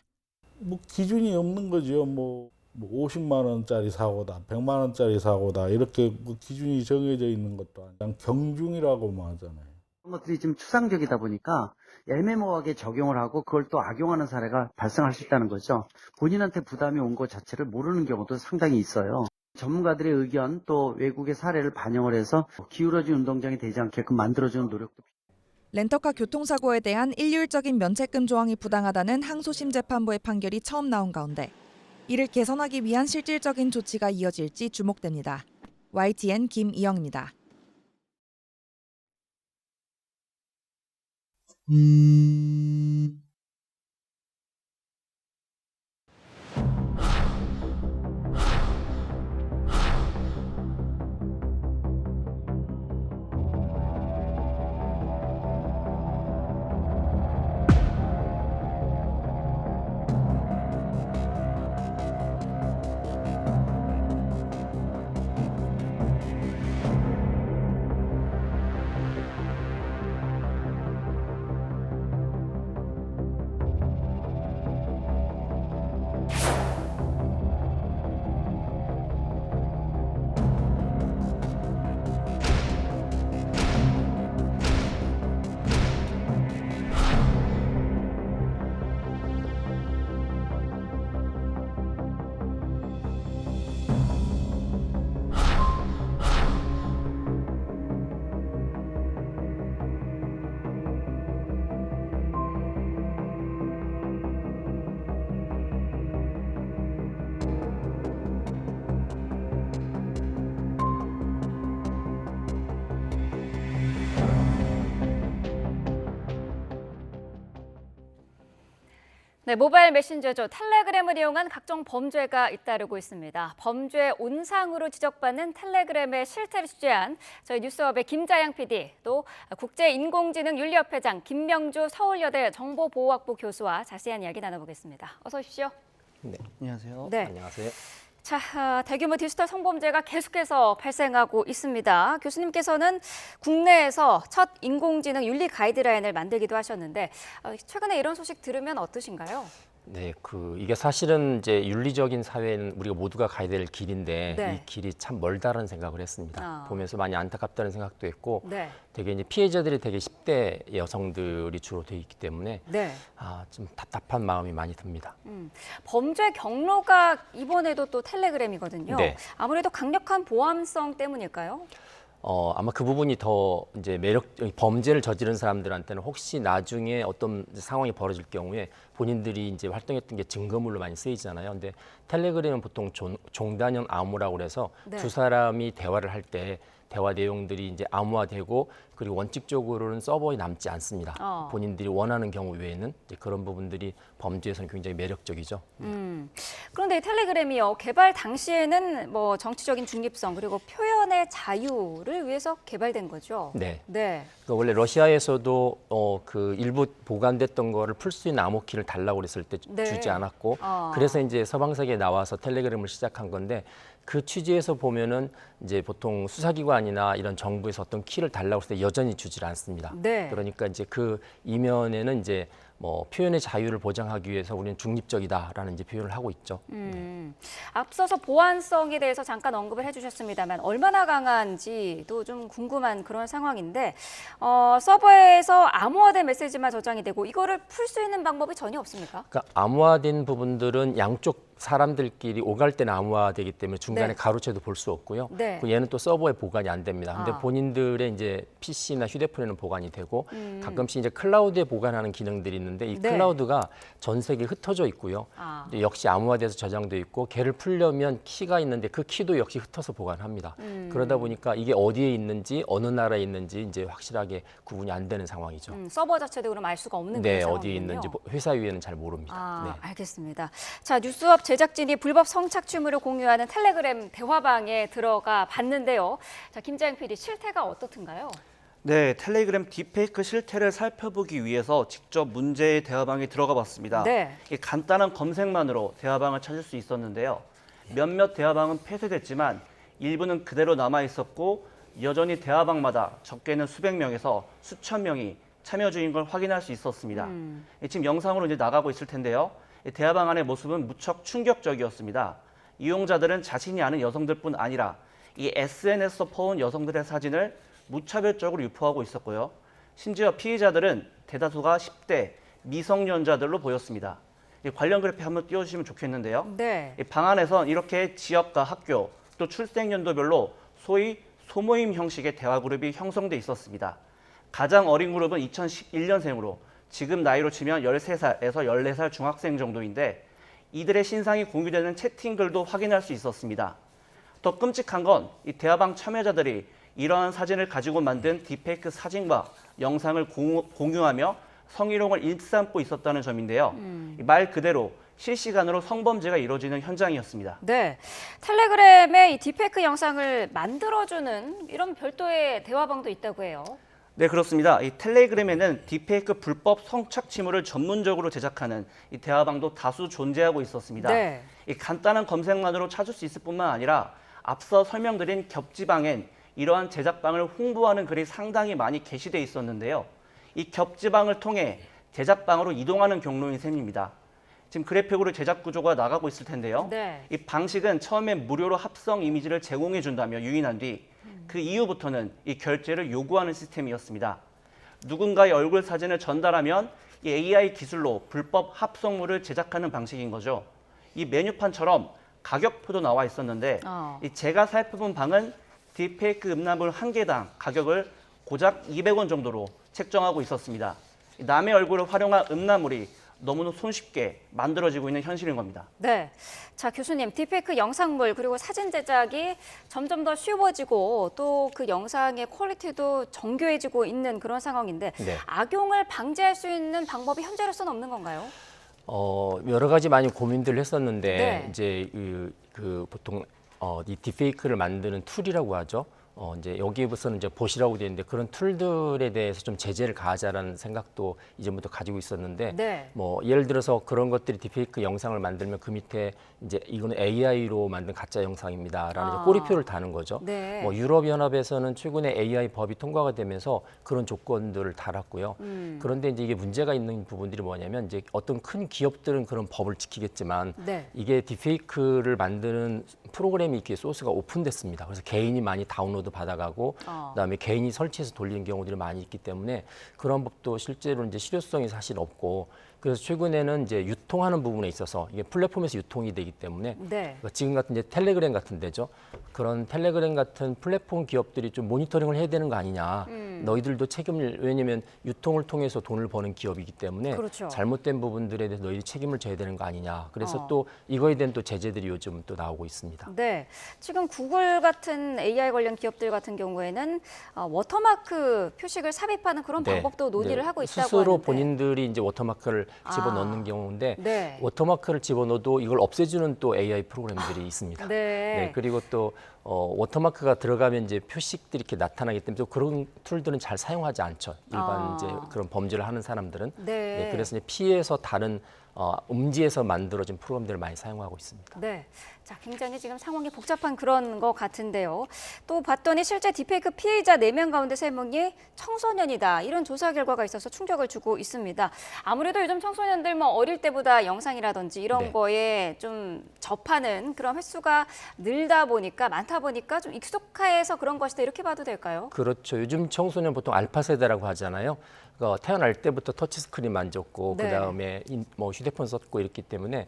기준이 없는 거죠. 50만 원짜리 사고다, 100만 원짜리 사고다 이렇게 기준이 정해져 있는 것도 아니고 그냥 경중이라고만 하잖아요. 그런 것들이 좀 추상적이다 보니까 애매모호하게 적용을 하고 그걸 또 악용하는 사례가 발생할 수 있다는 거죠. 본인한테 부담이 온 것 자체를 모르는 경우도 상당히 있어요. 전문가들의 의견 또 외국의 사례를 반영을 해서 기울어진 운동장이 되지 않게끔 만들어주는 노력도 렌터카 교통사고에 대한 일률적인 면책금 조항이 부당하다는 항소심 재판부의 판결이 처음 나온 가운데 이를 개선하기 위한 실질적인 조치가 이어질지 주목됩니다. YTN 김이영입니다. 네, 모바일 메신저죠. 텔레그램을 이용한 각종 범죄가 잇따르고 있습니다. 범죄 온상으로 지적받는 텔레그램의 실태를 취재한 저희 뉴스업의 김자양 PD, 또 국제인공지능윤리협회장 김명주 서울여대 정보보호학부 교수와 자세한 이야기 나눠보겠습니다. 어서 오십시오. 네, 안녕하세요. 네. 안녕하세요. 자, 대규모 디지털 성범죄가 계속해서 발생하고 있습니다. 교수님께서는 국내에서 첫 인공지능 윤리 가이드라인을 만들기도 하셨는데 최근에 이런 소식 들으면 어떠신가요? 네, 이게 사실은 이제 윤리적인 사회는 우리가 모두가 가야 될 길인데 네. 이 길이 참 멀다라는 생각을 했습니다. 어. 보면서 많이 안타깝다는 생각도 했고, 네. 되게 이제 피해자들이 되게 10대 여성들이 주로 돼 있기 때문에 네. 좀 답답한 마음이 많이 듭니다. 범죄 경로가 이번에도 또 텔레그램이거든요. 네. 아무래도 강력한 보안성 때문일까요? 아마 그 부분이 더 이제 범죄를 저지른 사람들한테는 혹시 나중에 어떤 상황이 벌어질 경우에 본인들이 이제 활동했던 게 증거물로 많이 쓰이잖아요. 근데 텔레그램은 보통 종단형 암호라고 그래서 네. 두 사람이 대화를 할 때 대화 내용들이 이제 암호화되고 그리고 원칙적으로는 서버에 남지 않습니다. 본인들이 원하는 경우 외에는 이제 그런 부분들이 범죄에서는 굉장히 매력적이죠. 그런데 이 텔레그램이요, 개발 당시에는 뭐 정치적인 중립성 그리고 표현의 자유를 위해서 개발된 거죠. 네. 네. 그러니까 원래 러시아에서도 그 일부 보관됐던 거를 풀 수 있는 암호키를 달라고 그랬을 때 네. 주지 않았고 그래서 이제 서방 세계에 나와서 텔레그램을 시작한 건데 그 취지에서 보면은 이제 보통 수사기관이나 이런 정부에서 어떤 키를 달라고 했을 때 여전히 주질 않습니다. 네. 그러니까 이제 그 이면에는 이제 뭐 표현의 자유를 보장하기 위해서 우리는 중립적이다라는 이제 표현을 하고 있죠. 앞서서 보안성에 대해서 잠깐 언급을 해주셨습니다만 얼마나 강한지도 좀 궁금한 그런 상황인데 서버에서 암호화된 메시지만 저장이 되고 이거를 풀 수 있는 방법이 전혀 없습니까? 그러니까 암호화된 부분들은 양쪽 사람들끼리 오갈 때는 암호화되기 때문에 중간에 네. 가로채도 볼 수 없고요. 네. 얘는 또 서버에 보관이 안 됩니다. 근데 아. 본인들의 이제 PC나 휴대폰에는 보관이 되고 가끔씩 이제 클라우드에 보관하는 기능들이 있는데 이 네. 클라우드가 전 세계에 흩어져 있고요. 근데 역시 암호화돼서 저장돼 있고 걔를 풀려면 키가 있는데 그 키도 역시 흩어서 보관합니다. 그러다 보니까 이게 어디에 있는지 어느 나라에 있는지 이제 확실하게 구분이 안 되는 상황이죠. 서버 자체도 그럼 알 수가 없는 네, 그런 어디에 상황이군요. 있는지 회사 위에는 잘 모릅니다. 네. 알겠습니다. 자, 뉴스업 제작진이 불법 성착취물을 공유하는 텔레그램 대화방에 들어가 봤는데요. 자, 김자영 PD, 실태가 어떻든가요? 네, 텔레그램 딥페이크 실태를 살펴보기 위해서 직접 문제의 대화방에 들어가 봤습니다. 네. 이 간단한 검색만으로 대화방을 찾을 수 있었는데요. 몇몇 대화방은 폐쇄됐지만 일부는 그대로 남아 있었고 여전히 대화방마다 적게는 수백 명에서 수천 명이 참여 중인 걸 확인할 수 있었습니다. 지금 영상으로 이제 나가고 있을 텐데요. 이 대화방 안의 모습은 무척 충격적이었습니다. 이용자들은 자신이 아는 여성들뿐 아니라 이 SNS에서 퍼온 여성들의 사진을 무차별적으로 유포하고 있었고요. 심지어 피해자들은 대다수가 10대 미성년자들로 보였습니다. 이 관련 그래픽 한번 띄워주시면 좋겠는데요. 네. 이 방 안에선 이렇게 지역과 학교 또 출생 연도별로 소위 소모임 형식의 대화 그룹이 형성돼 있었습니다. 가장 어린 그룹은 2011년생으로 지금 나이로 치면 13살에서 14살 중학생 정도인데 이들의 신상이 공유되는 채팅글도 확인할 수 있었습니다. 더 끔찍한 건 이 대화방 참여자들이 이러한 사진을 가지고 만든 딥페이크 사진과 영상을 공유하며 성희롱을 일삼고 있었다는 점인데요. 말 그대로 실시간으로 성범죄가 이루어지는 현장이었습니다. 네, 텔레그램의 이 딥페이크 영상을 만들어주는 이런 별도의 대화방도 있다고 해요. 네, 그렇습니다. 이 텔레그램에는 딥페이크 불법 성착취물을 전문적으로 제작하는 이 대화방도 다수 존재하고 있었습니다. 네. 이 간단한 검색만으로 찾을 수 있을 뿐만 아니라 앞서 설명드린 겹지방엔 이러한 제작방을 홍보하는 글이 상당히 많이 게시돼 있었는데요. 이 겹지방을 통해 제작방으로 이동하는 경로인 셈입니다. 지금 그래픽으로 제작 구조가 나가고 있을 텐데요. 네. 이 방식은 처음에 무료로 합성 이미지를 제공해 준다며 유인한 뒤 그 이후부터는 이 결제를 요구하는 시스템이었습니다. 누군가의 얼굴 사진을 전달하면 이 AI 기술로 불법 합성물을 제작하는 방식인 거죠. 이 메뉴판처럼 가격표도 나와 있었는데 이 제가 살펴본 방은 딥페이크 음란물 한 개당 가격을 고작 200원 정도로 책정하고 있었습니다. 남의 얼굴을 활용한 음란물이 너무나 손쉽게 만들어지고 있는 현실인 겁니다. 네, 자 교수님, 딥페이크 영상물 그리고 사진 제작이 점점 더 쉬워지고 또 그 영상의 퀄리티도 정교해지고 있는 그런 상황인데 네. 악용을 방지할 수 있는 방법이 현재로서는 없는 건가요? 여러 가지 많이 고민들을 했었는데 네. 이제 그 보통 이 딥페이크를 만드는 툴이라고 하죠. 이제 여기에서는 이제 봇이라고 되어 있는데 그런 툴들에 대해서 좀 제재를 가하자라는 생각도 이전부터 가지고 있었는데 네. 뭐 예를 들어서 그런 것들이 디페이크 영상을 만들면 그 밑에 이제 이거는 AI로 만든 가짜 영상입니다라는 이제 꼬리표를 다는 거죠. 네. 뭐 유럽연합에서는 최근에 AI 법이 통과가 되면서 그런 조건들을 달았고요. 그런데 이제 이게 문제가 있는 부분들이 뭐냐면 이제 어떤 큰 기업들은 그런 법을 지키겠지만 네. 이게 디페이크를 만드는 프로그램이 이렇게 소스가 오픈됐습니다. 그래서 개인이 많이 다운로드 받아가고 그다음에 개인이 설치해서 돌리는 경우들이 많이 있기 때문에 그런 법도 실제로 이제 실효성이 사실 없고 그래서 최근에는 이제 유통하는 부분에 있어서 이게 플랫폼에서 유통이 되기 때문에 네. 지금 같은 이제 텔레그램 같은 데죠. 그런 텔레그램 같은 플랫폼 기업들이 좀 모니터링을 해야 되는 거 아니냐. 너희들도 책임을 왜냐면 유통을 통해서 돈을 버는 기업이기 때문에 그렇죠. 잘못된 부분들에 대해서 너희들이 책임을 져야 되는 거 아니냐. 그래서 또 이거에 대한 또 제재들이 요즘 또 나오고 있습니다. 네, 지금 구글 같은 AI 관련 기업들 같은 경우에는 워터마크 표식을 삽입하는 그런 방법도 논의를 하고 있다고 스스로 하는데. 본인들이 이제 워터마크를 집어넣는 경우인데 네. 워터마크를 집어넣어도 이걸 없애주는 또 AI 프로그램들이 있습니다. 네. 그리고 또 워터마크가 들어가면 이제 표식들이 이렇게 나타나기 때문에 또 그런 툴들은 잘 사용하지 않죠. 일반 이제 그런 범죄를 하는 사람들은. 네. 그래서 이제 피해서 다른 음지에서 만들어진 프로그램들을 많이 사용하고 있습니다. 네. 자, 굉장히 지금 상황이 복잡한 그런 것 같은데요. 또 봤더니 실제 디페이크 피해자 4명 가운데 3명이 청소년이다. 이런 조사 결과가 있어서 충격을 주고 있습니다. 아무래도 요즘 청소년들 뭐 어릴 때보다 영상이라든지 이런 거에 좀 접하는 그런 횟수가 늘다 보니까 많다 보니까 좀 익숙해서 그런 것이다. 이렇게 봐도 될까요? 그렇죠. 요즘 청소년 보통 알파 세대라고 하잖아요. 그러니까 태어날 때부터 터치스크린 만졌고 네. 그다음에 뭐 휴대폰 썼고 이랬기 때문에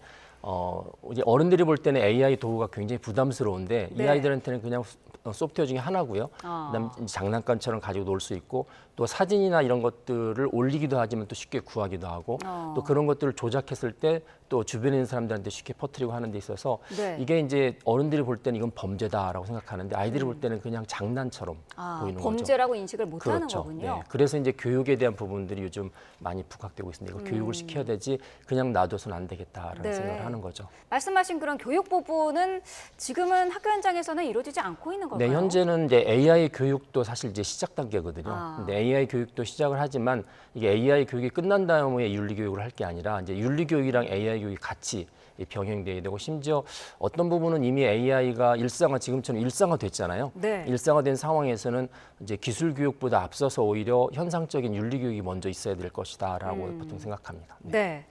이제 어른들이 볼 때는 AI 도구가 굉장히 부담스러운데 이 네. 아이들한테는 그냥 소프트웨어 중에 하나고요. 그다음 장난감처럼 가지고 놀 수 있고 또 사진이나 이런 것들을 올리기도 하지만 또 쉽게 구하기도 하고 또 그런 것들을 조작했을 때 또 주변에 있는 사람들한테 쉽게 퍼뜨리고 하는 데 있어서 네. 이게 이제 어른들이 볼 때는 이건 범죄다라고 생각하는데 아이들이 볼 때는 그냥 장난처럼 보이는 거죠. 범죄라고 인식을 못하는 그렇죠. 거군요. 네. 그래서 이제 교육에 대한 부분들이 요즘 많이 부각되고 있습니다. 이거 교육을 시켜야 되지 그냥 놔둬서는 안 되겠다라는 네. 생각을 하는 거죠. 말씀하신 그런 교육 부분은 지금은 학교 현장에서는 이루어지지 않고 있는 걸까요? 네, 현재는 이제 AI 교육도 사실 이제 시작 단계거든요. 근데 AI 교육도 시작을 하지만 이게 AI 교육이 끝난 다음에 윤리 교육을 할 게 아니라 이제 윤리 교육이랑 AI 교육이 같이 병행돼야 되고 심지어 어떤 부분은 이미 AI가 지금처럼 일상화됐잖아요. 네. 일상화된 상황에서는 이제 기술 교육보다 앞서서 오히려 현상적인 윤리 교육이 먼저 있어야 될 것이다라고 보통 생각합니다. 네.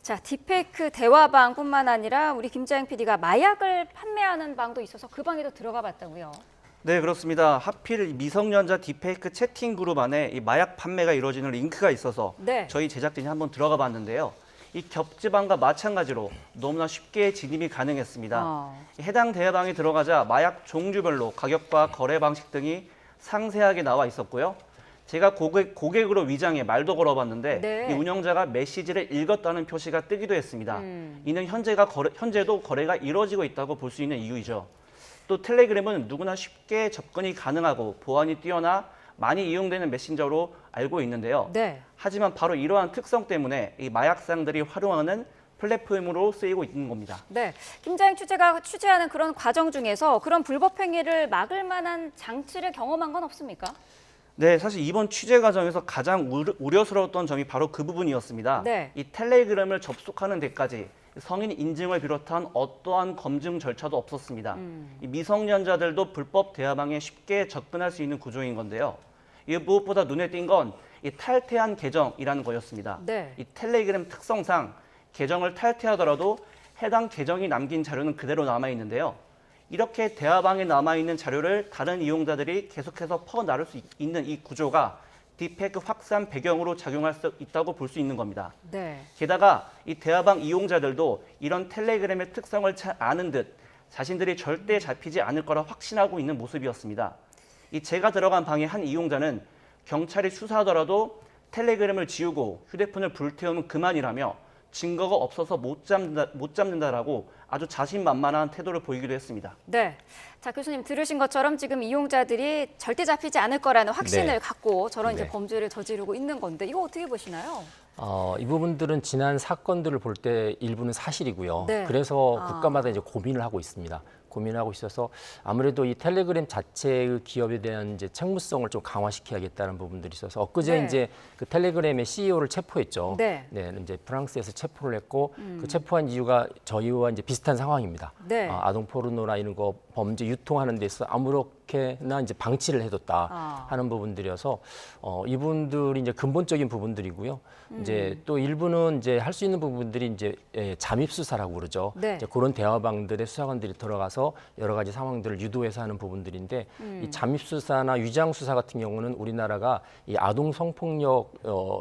자, 디페이크 대화방뿐만 아니라 우리 김자영 PD가 마약을 판매하는 방도 있어서 그 방에도 들어가 봤다고요. 네, 그렇습니다. 하필 미성년자 디페이크 채팅 그룹 안에 이 마약 판매가 이루어지는 링크가 있어서 네. 저희 제작진이 한번 들어가 봤는데요. 이 겹지방과 마찬가지로 너무나 쉽게 진입이 가능했습니다. 해당 대화방에 들어가자 마약 종류별로 가격과 거래 방식 등이 상세하게 나와 있었고요. 제가 고객으로 위장해 말도 걸어봤는데 네. 이 운영자가 메시지를 읽었다는 표시가 뜨기도 했습니다. 이는 현재도 거래가 이루어지고 있다고 볼 수 있는 이유이죠. 또 텔레그램은 누구나 쉽게 접근이 가능하고 보안이 뛰어나 많이 이용되는 메신저로 알고 있는데요. 네. 하지만 바로 이러한 특성 때문에 이 마약상들이 활용하는 플랫폼으로 쓰이고 있는 겁니다. 네, 김자영 취재가 취재하는 그런 과정 중에서 그런 불법 행위를 막을 만한 장치를 경험한 건 없습니까? 네, 사실 이번 취재 과정에서 가장 우려스러웠던 점이 바로 그 부분이었습니다. 네. 이 텔레그램을 접속하는 데까지 성인 인증을 비롯한 어떠한 검증 절차도 없었습니다. 이 미성년자들도 불법 대화방에 쉽게 접근할 수 있는 구조인 건데요. 이 무엇보다 눈에 띈 건 이 탈퇴한 계정이라는 거였습니다. 네. 이 텔레그램 특성상 계정을 탈퇴하더라도 해당 계정이 남긴 자료는 그대로 남아 있는데요. 이렇게 대화방에 남아있는 자료를 다른 이용자들이 계속해서 퍼나를 수 있는 이 구조가 디페이크 확산 배경으로 작용할 수 있다고 볼 수 있는 겁니다. 네. 게다가 이 대화방 이용자들도 이런 텔레그램의 특성을 잘 아는 듯 자신들이 절대 잡히지 않을 거라 확신하고 있는 모습이었습니다. 이 제가 들어간 방의 한 이용자는 경찰이 수사하더라도 텔레그램을 지우고 휴대폰을 불태우면 그만이라며 증거가 없어서 못 잡는다라고 아주 자신만만한 태도를 보이기도 했습니다. 네. 자, 교수님 들으신 것처럼 지금 이용자들이 절대 잡히지 않을 거라는 확신을 네. 갖고 저런 이제 네. 범죄를 저지르고 있는 건데 이거 어떻게 보시나요? 이 부분들은 지난 사건들을 볼 때 일부는 사실이고요. 네. 그래서 국가마다 이제 고민을 하고 있습니다. 고민하고 있어서 아무래도 이 텔레그램 자체의 기업에 대한 이제 책무성을 좀 강화시켜야겠다는 부분들이 있어서 엊그제 네. 이제 그 텔레그램의 CEO를 체포했죠. 네. 네, 이제 프랑스에서 체포를 했고 그 체포한 이유가 저희와 이제 비슷한 상황입니다. 네. 아동 포르노나 이런 거 범죄 유통하는 데 있어 아무렇게나 이제 방치를 해뒀다 하는 부분들이어서 이분들이 이제 근본적인 부분들이고요. 이제 또 일부는 이제 할 수 있는 부분들이 이제 잠입 수사라고 그러죠. 네. 이제 그런 대화방들에 수사관들이 들어가서 여러 가지 상황들을 유도해서 하는 부분들인데 이 잠입 수사나 위장 수사 같은 경우는 우리나라가 이 아동 성폭력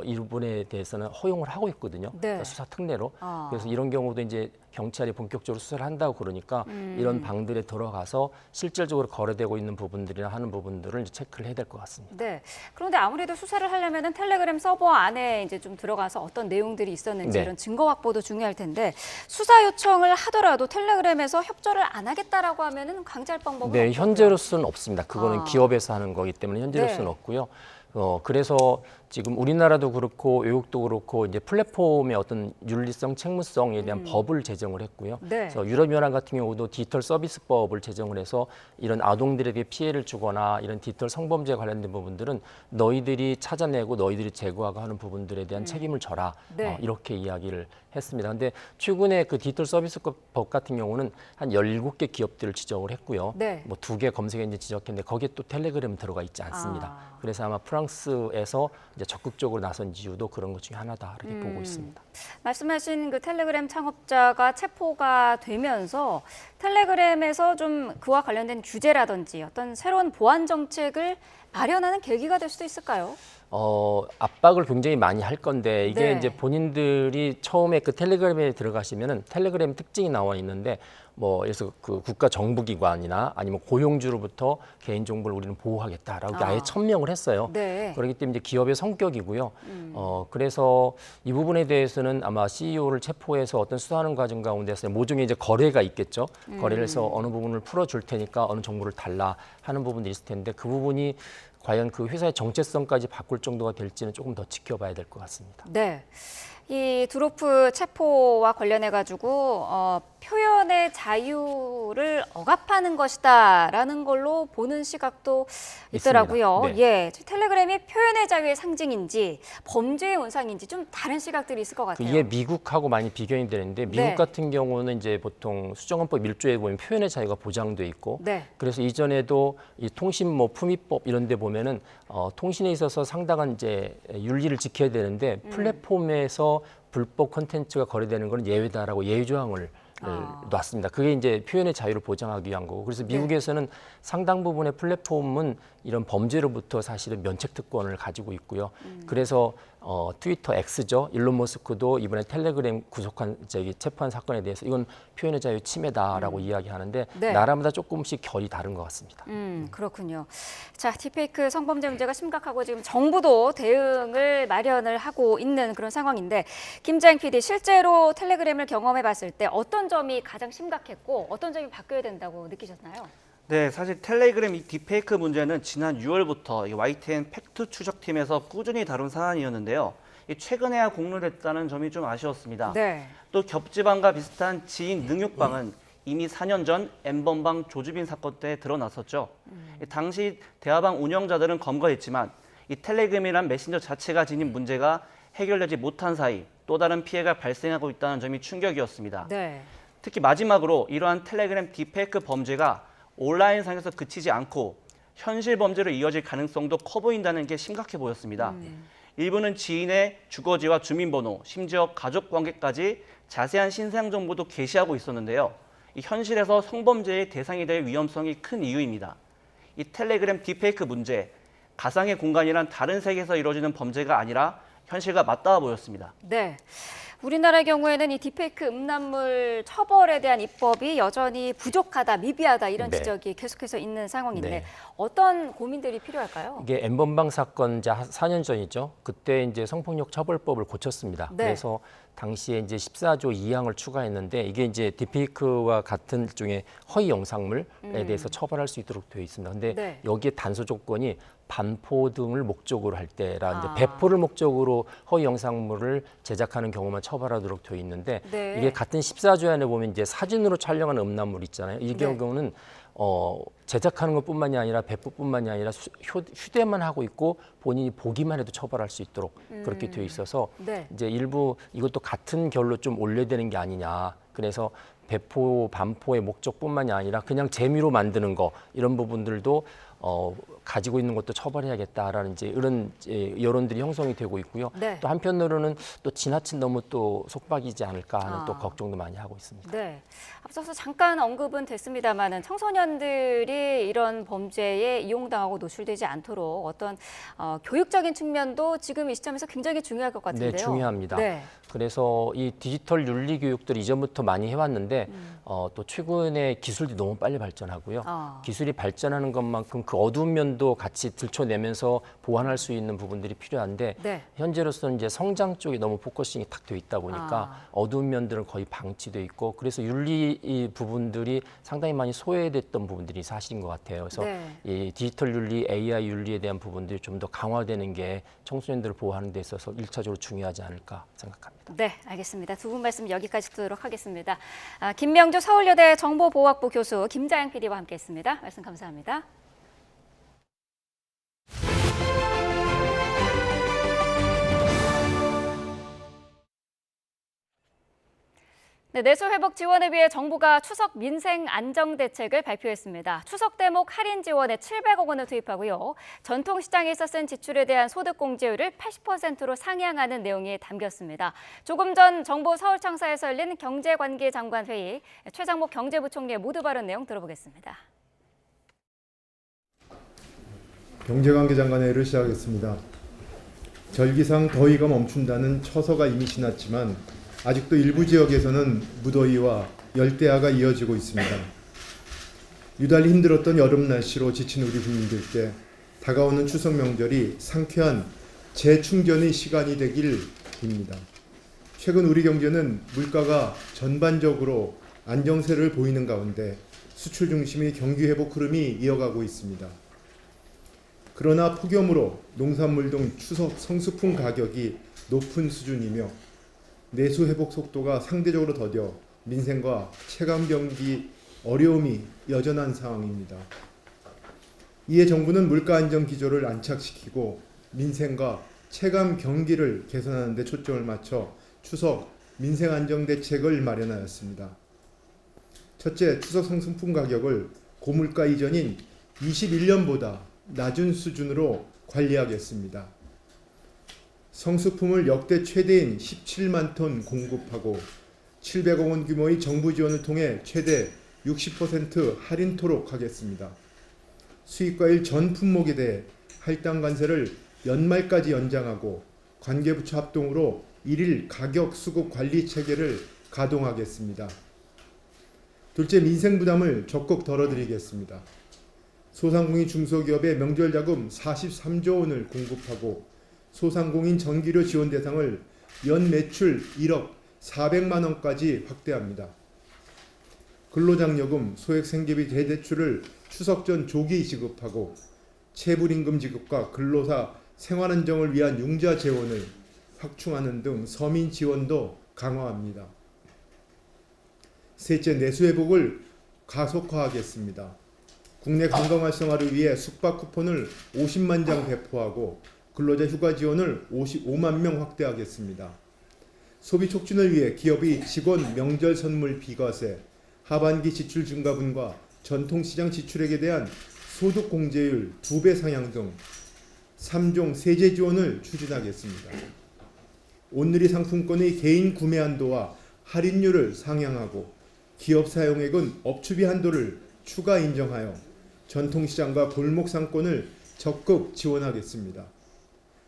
일부분에 대해서는 허용을 하고 있거든요. 네. 그러니까 수사 특례로. 그래서 이런 경우도 이제 경찰이 본격적으로 수사를 한다고 그러니까 이런 방들에 들어가서 실질적으로 거래되고 있는 부분들이나 하는 부분들을 이제 체크를 해야 될 것 같습니다. 네. 그런데 아무래도 수사를 하려면은 텔레그램 서버 안에 이제 좀 들어가서 어떤 내용들이 있었는지 네. 이런 증거 확보도 중요할 텐데 수사 요청을 하더라도 텔레그램에서 협조를 안 하겠다라고 하면은 강제할 방법은 네, 없고요. 현재로서는 없습니다. 그거는 기업에서 하는 거기 때문에 현재로서는 네. 없고요. 그래서 지금 우리나라도 그렇고 외국도 그렇고 이제 플랫폼의 어떤 윤리성, 책무성에 대한 법을 제정을 했고요. 네. 그래서 유럽연합 같은 경우도 디지털 서비스법을 제정을 해서 이런 아동들에게 피해를 주거나 이런 디지털 성범죄에 관련된 부분들은 너희들이 찾아내고 너희들이 제거하고 하는 부분들에 대한 책임을 져라. 네. 이렇게 이야기를 했습니다. 근데 최근에 그 디지털 서비스법 같은 경우는 한 17개 기업들을 지적을 했고요. 네. 뭐 2개 검색 엔진 지적했는데 거기에 또 텔레그램 들어가 있지 않습니다. 그래서 아마 프랑스에서 이제 적극적으로 나선 이유도 그런 것 중에 하나다 이렇게 보고 있습니다. 말씀하신 그 텔레그램 창업자가 체포가 되면서 텔레그램에서 좀 그와 관련된 규제라든지 어떤 새로운 보안 정책을 마련하는 계기가 될 수도 있을까요? 압박을 굉장히 많이 할 건데 이게 네. 이제 본인들이 처음에 그 텔레그램에 들어가시면은 텔레그램 특징이 나와 있는데 뭐 그래서 그 국가 정부기관이나 아니면 고용주로부터 개인정보를 우리는 보호하겠다라고 아예 천명을 했어요. 네. 그렇기 때문에 이제 기업의 성격이고요. 그래서 이 부분에 대해서는 아마 CEO를 체포해서 어떤 수사하는 과정 가운데서 모종의 이제 거래가 있겠죠. 거래를 해서 어느 부분을 풀어줄 테니까 어느 정보를 달라 하는 부분들이 있을 텐데 그 부분이 과연 그 회사의 정체성까지 바꿀 정도가 될지는 조금 더 지켜봐야 될 것 같습니다. 네. 이 두로프 체포와 관련해 가지고 표현의 자유를 억압하는 것이다라는 걸로 보는 시각도 있더라고요. 네. 예, 텔레그램이 표현의 자유의 상징인지 범죄의 온상인지 좀 다른 시각들이 있을 것 같아요. 이게 미국하고 많이 비교이 되는데 미국 네. 같은 경우는 이제 보통 수정헌법 1조에 보면 표현의 자유가 보장돼 있고 네. 그래서 이전에도 이 통신 뭐 품위법 이런 데 보면은 통신에 있어서 상당한 이제 윤리를 지켜야 되는데 플랫폼에서 불법 콘텐츠가 거래되는 건 예외다라고 예외 조항을 놨습니다. 그게 이제 표현의 자유를 보장하기 위한 거고 그래서 미국에서는 상당 부분의 플랫폼은 이런 범죄로부터 사실은 면책 특권을 가지고 있고요. 그래서 트위터 X죠. 일론 머스크도 이번에 텔레그램 구속한 체포한 사건에 대해서 이건 표현의 자유 침해다라고 이야기하는데 네. 나라마다 조금씩 결이 다른 것 같습니다. 그렇군요. 자, 딥페이크 성범죄 문제가 심각하고 지금 정부도 대응을 마련을 하고 있는 그런 상황인데 김자영 PD 실제로 텔레그램을 경험해 봤을 때 어떤 점이 가장 심각했고 어떤 점이 바뀌어야 된다고 느끼셨나요? 네, 사실 텔레그램 이 딥페이크 문제는 지난 6월부터 이 YTN 팩트 추적팀에서 꾸준히 다룬 사안이었는데요. 최근에야 공론됐다는 점이 좀 아쉬웠습니다. 네. 또 겹지방과 비슷한 지인 능욕방은 이미 4년 전 N번방 조주빈 사건 때 드러났었죠. 당시 대화방 운영자들은 검거했지만 이 텔레그램이란 메신저 자체가 지닌 문제가 해결되지 못한 사이 또 다른 피해가 발생하고 있다는 점이 충격이었습니다. 네. 특히 마지막으로 이러한 텔레그램 딥페이크 범죄가 온라인상에서 그치지 않고 현실 범죄로 이어질 가능성도 커 보인다는 게 심각해 보였습니다. 일부는 지인의 주거지와 주민번호, 심지어 가족 관계까지 자세한 신상 정보도 게시하고 있었는데요. 이 현실에서 성범죄의 대상이 될 위험성이 큰 이유입니다. 이 텔레그램 딥페이크 문제, 가상의 공간이란 다른 세계에서 이루어지는 범죄가 아니라 현실과 맞닿아 보였습니다. 네. 우리나라의 경우에는 이 딥페이크 음란물 처벌에 대한 입법이 여전히 부족하다, 미비하다 이런 네. 지적이 계속해서 있는 상황인데 네. 어떤 고민들이 필요할까요? 이게 N번방 사건 이제 4년 전이죠. 그때 이제 성폭력 처벌법을 고쳤습니다. 네. 그래서 당시에 이제 14조 2항을 추가했는데 이게 이제 딥페이크와 같은 일종의 허위 영상물에 대해서 처벌할 수 있도록 되어 있습니다. 근데 네. 여기에 단서 조건이 반포 등을 목적으로 할 때라 이제 배포를 목적으로 허위 영상물을 제작하는 경우만 처벌하도록 되어 있는데 네. 이게 같은 14조 안에 보면 이제 사진으로 촬영한 음란물 있잖아요. 이 경우는 제작하는 것뿐만이 아니라 배포뿐만이 아니라 휴대만 하고 있고 본인이 보기만 해도 처벌할 수 있도록 그렇게 되어 있어서 네. 이제 일부 이것도 같은 결로 좀 올려야 되는 게 아니냐. 그래서 배포, 반포의 목적뿐만이 아니라 그냥 재미로 만드는 거 이런 부분들도 가지고 있는 것도 처벌해야겠다라는 이제 이런 여론들이 형성이 되고 있고요. 네. 또 한편으로는 또 지나친 너무 또 속박이지 않을까 하는 또 걱정도 많이 하고 있습니다. 네. 앞서서 잠깐 언급은 됐습니다만은 청소년들이 이런 범죄에 이용당하고 노출되지 않도록 어떤 교육적인 측면도 지금 이 시점에서 굉장히 중요할 것 같은데요. 네, 중요합니다. 네. 그래서 이 디지털 윤리 교육들 이전부터 많이 해왔는데 또 최근에 기술이 너무 빨리 발전하고요. 기술이 발전하는 것만큼 그 어두운 면도 같이 들춰내면서 보완할 수 있는 부분들이 필요한데 네. 현재로서는 이제 성장 쪽에 너무 포커싱이 탁 돼 있다 보니까 어두운 면들은 거의 방치돼 있고 그래서 윤리 이 부분들이 상당히 많이 소외됐던 부분들이 사실인 것 같아요. 그래서 네. 이 디지털 윤리, AI 윤리에 대한 부분들이 좀 더 강화되는 게 청소년들을 보호하는 데 있어서 1차적으로 중요하지 않을까 생각합니다. 네, 알겠습니다. 두 분 말씀 여기까지 듣도록 하겠습니다. 김명주 서울여대 정보보호학부 교수 김자영 PD와 함께했습니다. 말씀 감사합니다. 네, 내수회복 지원을 위해 정부가 추석 민생 안정 대책을 발표했습니다. 추석 대목 할인 지원에 700억 원을 투입하고요. 전통시장에서 쓴 지출에 대한 소득 공제율을 80%로 상향하는 내용이 담겼습니다. 조금 전 정부 서울청사에서 열린 경제관계장관 회의, 최장목 경제부총리의 모두 발언 내용 들어보겠습니다. 경제관계장관회의를 시작하겠습니다. 절기상 더위가 멈춘다는 처서가 이미 지났지만 아직도 일부 지역에서는 무더위와 열대야가 이어지고 있습니다. 유달리 힘들었던 여름 날씨로 지친 우리 국민들께 다가오는 추석 명절이 상쾌한 재충전의 시간이 되길 빕니다. 최근 우리 경제는 물가가 전반적으로 안정세를 보이는 가운데 수출 중심의 경기 회복 흐름이 이어가고 있습니다. 그러나 폭염으로 농산물 등 추석 성수품 가격이 높은 수준이며 내수 회복 속도가 상대적으로 더뎌 민생과 체감 경기 어려움이 여전한 상황입니다. 이에 정부는 물가 안정 기조를 안착시키고 민생과 체감 경기를 개선하는 데 초점을 맞춰 추석 민생 안정 대책을 마련하였습니다. 첫째, 추석 상품품 가격을 고물가 이전인 21년보다 낮은 수준으로 관리하겠습니다. 성수품을 역대 최대인 17만 톤 공급하고 700억 원 규모의 정부 지원을 통해 최대 60% 할인토록 하겠습니다. 수입과일 전 품목에 대해 할당 관세를 연말까지 연장하고 관계부처 합동으로 일일 가격 수급 관리 체계를 가동하겠습니다. 둘째, 민생 부담을 적극 덜어드리겠습니다. 소상공인 중소기업에 명절 자금 43조 원을 공급하고 소상공인 전기료 지원 대상을 연 매출 1억 400만 원까지 확대합니다. 근로장려금, 소액생계비 대대출을 추석 전 조기 지급하고 체불임금 지급과 근로사 생활안정을 위한 융자 재원을 확충하는 등 서민 지원도 강화합니다. 셋째, 내수회복을 가속화하겠습니다. 국내 관광 활성화를 위해 숙박 쿠폰을 50만 장 배포하고 근로자 휴가 지원을 55만 명 확대하겠습니다. 소비 촉진을 위해 기업이 직원 명절 선물 비과세, 하반기 지출 증가분과 전통시장 지출액에 대한 소득 공제율 2배 상향 등 3종 세제 지원을 추진하겠습니다. 온누리 상품권의 개인 구매 한도와 할인율을 상향하고 기업 사용액은 업추비 한도를 추가 인정하여 전통시장과 골목 상권을 적극 지원하겠습니다.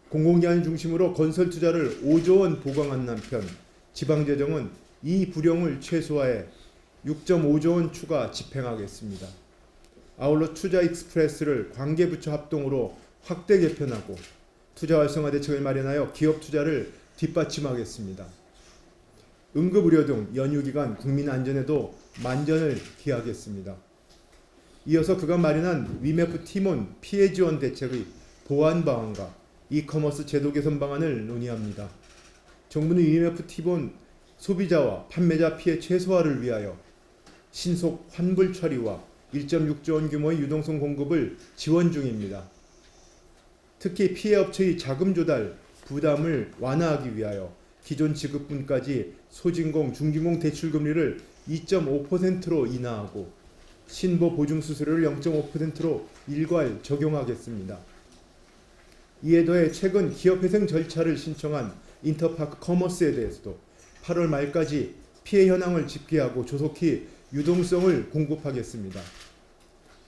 공공기관 중심으로 건설 투자를 5조 원 보강한 한편 지방재정은 이 불용을 최소화해 6.5조 원 추가 집행하겠습니다. 아울러 투자 익스프레스를 관계부처 합동으로 확대 개편하고 투자 활성화 대책을 마련하여 기업 투자를 뒷받침하겠습니다. 응급의료 등 연휴기간 국민 안전에도 만전을 기하겠습니다. 이어서 그간 마련한 위메프 팀원 피해 지원 대책의 보완 방안과 이커머스 제도 개선 방안을 논의합니다. 정부는 위메프 팀원 소비자와 판매자 피해 최소화를 위하여 신속 환불 처리와 1.6조 원 규모의 유동성 공급을 지원 중입니다. 특히 피해 업체의 자금 조달 부담을 완화하기 위하여 기존 지급분까지 소진공, 중진공 대출 금리를 2.5%로 인하하고 신보 보증 수수료를 0.5%로 일괄 적용하겠습니다. 이에 더해 최근 기업회생 절차를 신청한 인터파크 커머스에 대해서도 8월 말까지 피해 현황을 집계하고 조속히 유동성을 공급하겠습니다.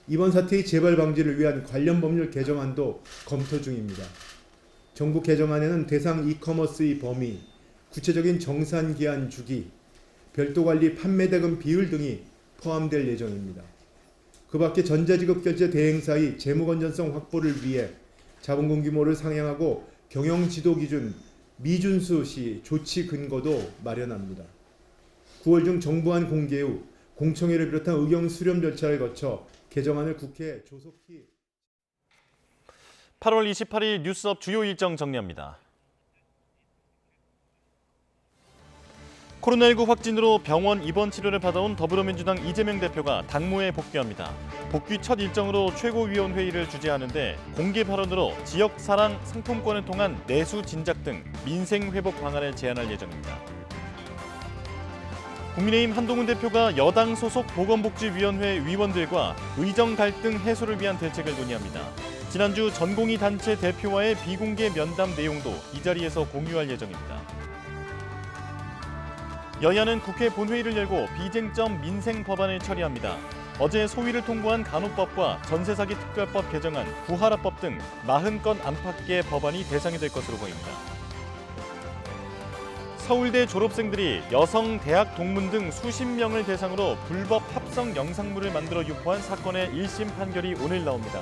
이번 사태의 재발 방지를 위한 관련 법률 개정안도 검토 중입니다. 정부 개정안에는 대상 이커머스의 범위, 구체적인 정산기한 주기, 별도 관리 판매 대금 비율 등이 포함될 예정입니다. 그 밖에 전자지급 결제 대행사의 재무 건전성 확보를 위해 자본금 규모를 상향하고 경영 지도 기준 미준수 시 조치 근거도 마련합니다. 9월 중 정부안 공개 후 공청회를 비롯한 의견 수렴 절차를 거쳐 개정안을 국회에 조속히 8월 28일 뉴스업 주요 일정 정리합니다. 코로나19 확진으로 병원 입원 치료를 받아온 더불어민주당 이재명 대표가 당무에 복귀합니다. 복귀 첫 일정으로 최고위원회의를 주재하는데 공개 발언으로 지역사랑 상품권을 통한 내수 진작 등 민생 회복 방안을 제안할 예정입니다. 국민의힘 한동훈 대표가 여당 소속 보건복지위원회 위원들과 의정 갈등 해소를 위한 대책을 논의합니다. 지난주 전공의 단체 대표와의 비공개 면담 내용도 이 자리에서 공유할 예정입니다. 여야는 국회 본회의를 열고 비쟁점 민생 법안을 처리합니다. 어제 소위를 통과한 간호법과 전세사기 특별법 개정안, 부하라법 등 40건 안팎의 법안이 대상이 될 것으로 보입니다. 서울대 졸업생들이 여성 대학 동문 등 수십 명을 대상으로 불법 합성 영상물을 만들어 유포한 사건의 1심 판결이 오늘 나옵니다.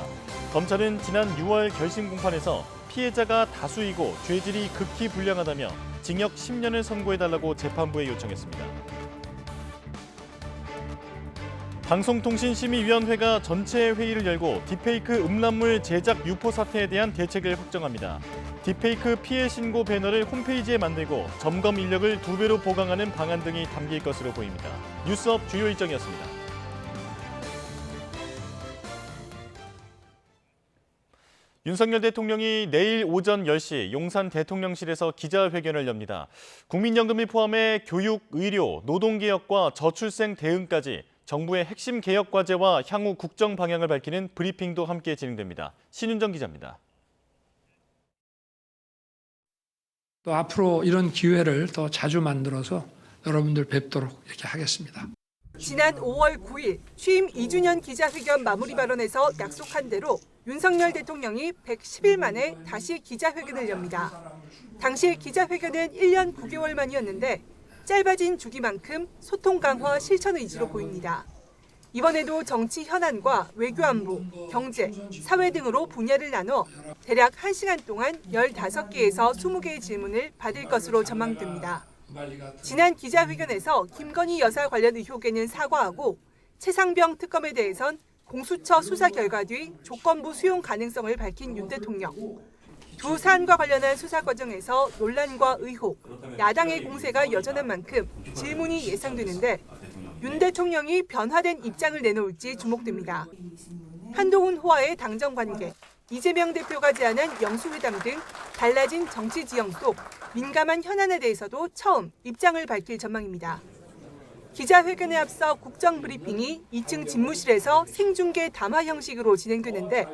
검찰은 지난 6월 결심 공판에서 피해자가 다수이고 죄질이 극히 불량하다며 징역 10년을 선고해달라고 재판부에 요청했습니다. 방송통신심의위원회가 전체 회의를 열고 딥페이크 음란물 제작 유포 사태에 대한 대책을 확정합니다. 딥페이크 피해 신고 배너를 홈페이지에 만들고 점검 인력을 2배로 보강하는 방안 등이 담길 것으로 보입니다. 뉴스업 주요 일정이었습니다. 윤석열 대통령이 내일 오전 10시 용산 대통령실에서 기자회견을 엽니다. 국민연금을 포함해 교육, 의료, 노동개혁과 저출생 대응까지 정부의 핵심 개혁 과제와 향후 국정 방향을 밝히는 브리핑도 함께 진행됩니다. 신윤정 기자입니다. 또 앞으로 이런 기회를 더 자주 만들어서 여러분들 뵙도록 이렇게 하겠습니다. 지난 5월 9일 취임 2주년 기자회견 마무리 발언에서 약속한 대로 윤석열 대통령이 110일 만에 다시 기자회견을 엽니다. 당시 기자회견은 1년 9개월 만이었는데 짧아진 주기만큼 소통 강화 실천 의지로 보입니다. 이번에도 정치 현안과 외교 안보, 경제, 사회 등으로 분야를 나눠 대략 1시간 동안 15개에서 20개의 질문을 받을 것으로 전망됩니다. 지난 기자회견에서 김건희 여사 관련 의혹에는 사과하고 최상병 특검에 대해선 공수처 수사 결과 뒤 조건부 수용 가능성을 밝힌 윤 대통령. 두 사안과 관련한 수사 과정에서 논란과 의혹, 야당의 공세가 여전한 만큼 질문이 예상되는데 윤 대통령이 변화된 입장을 내놓을지 주목됩니다. 한동훈 호와의 당정 관계, 이재명 대표가 제안한 영수회담 등 달라진 정치 지형 속 민감한 현안에 대해서도 처음 입장을 밝힐 전망입니다. 기자회견에 앞서 국정브리핑이 2층 집무실에서 생중계 담화 형식으로 진행되는데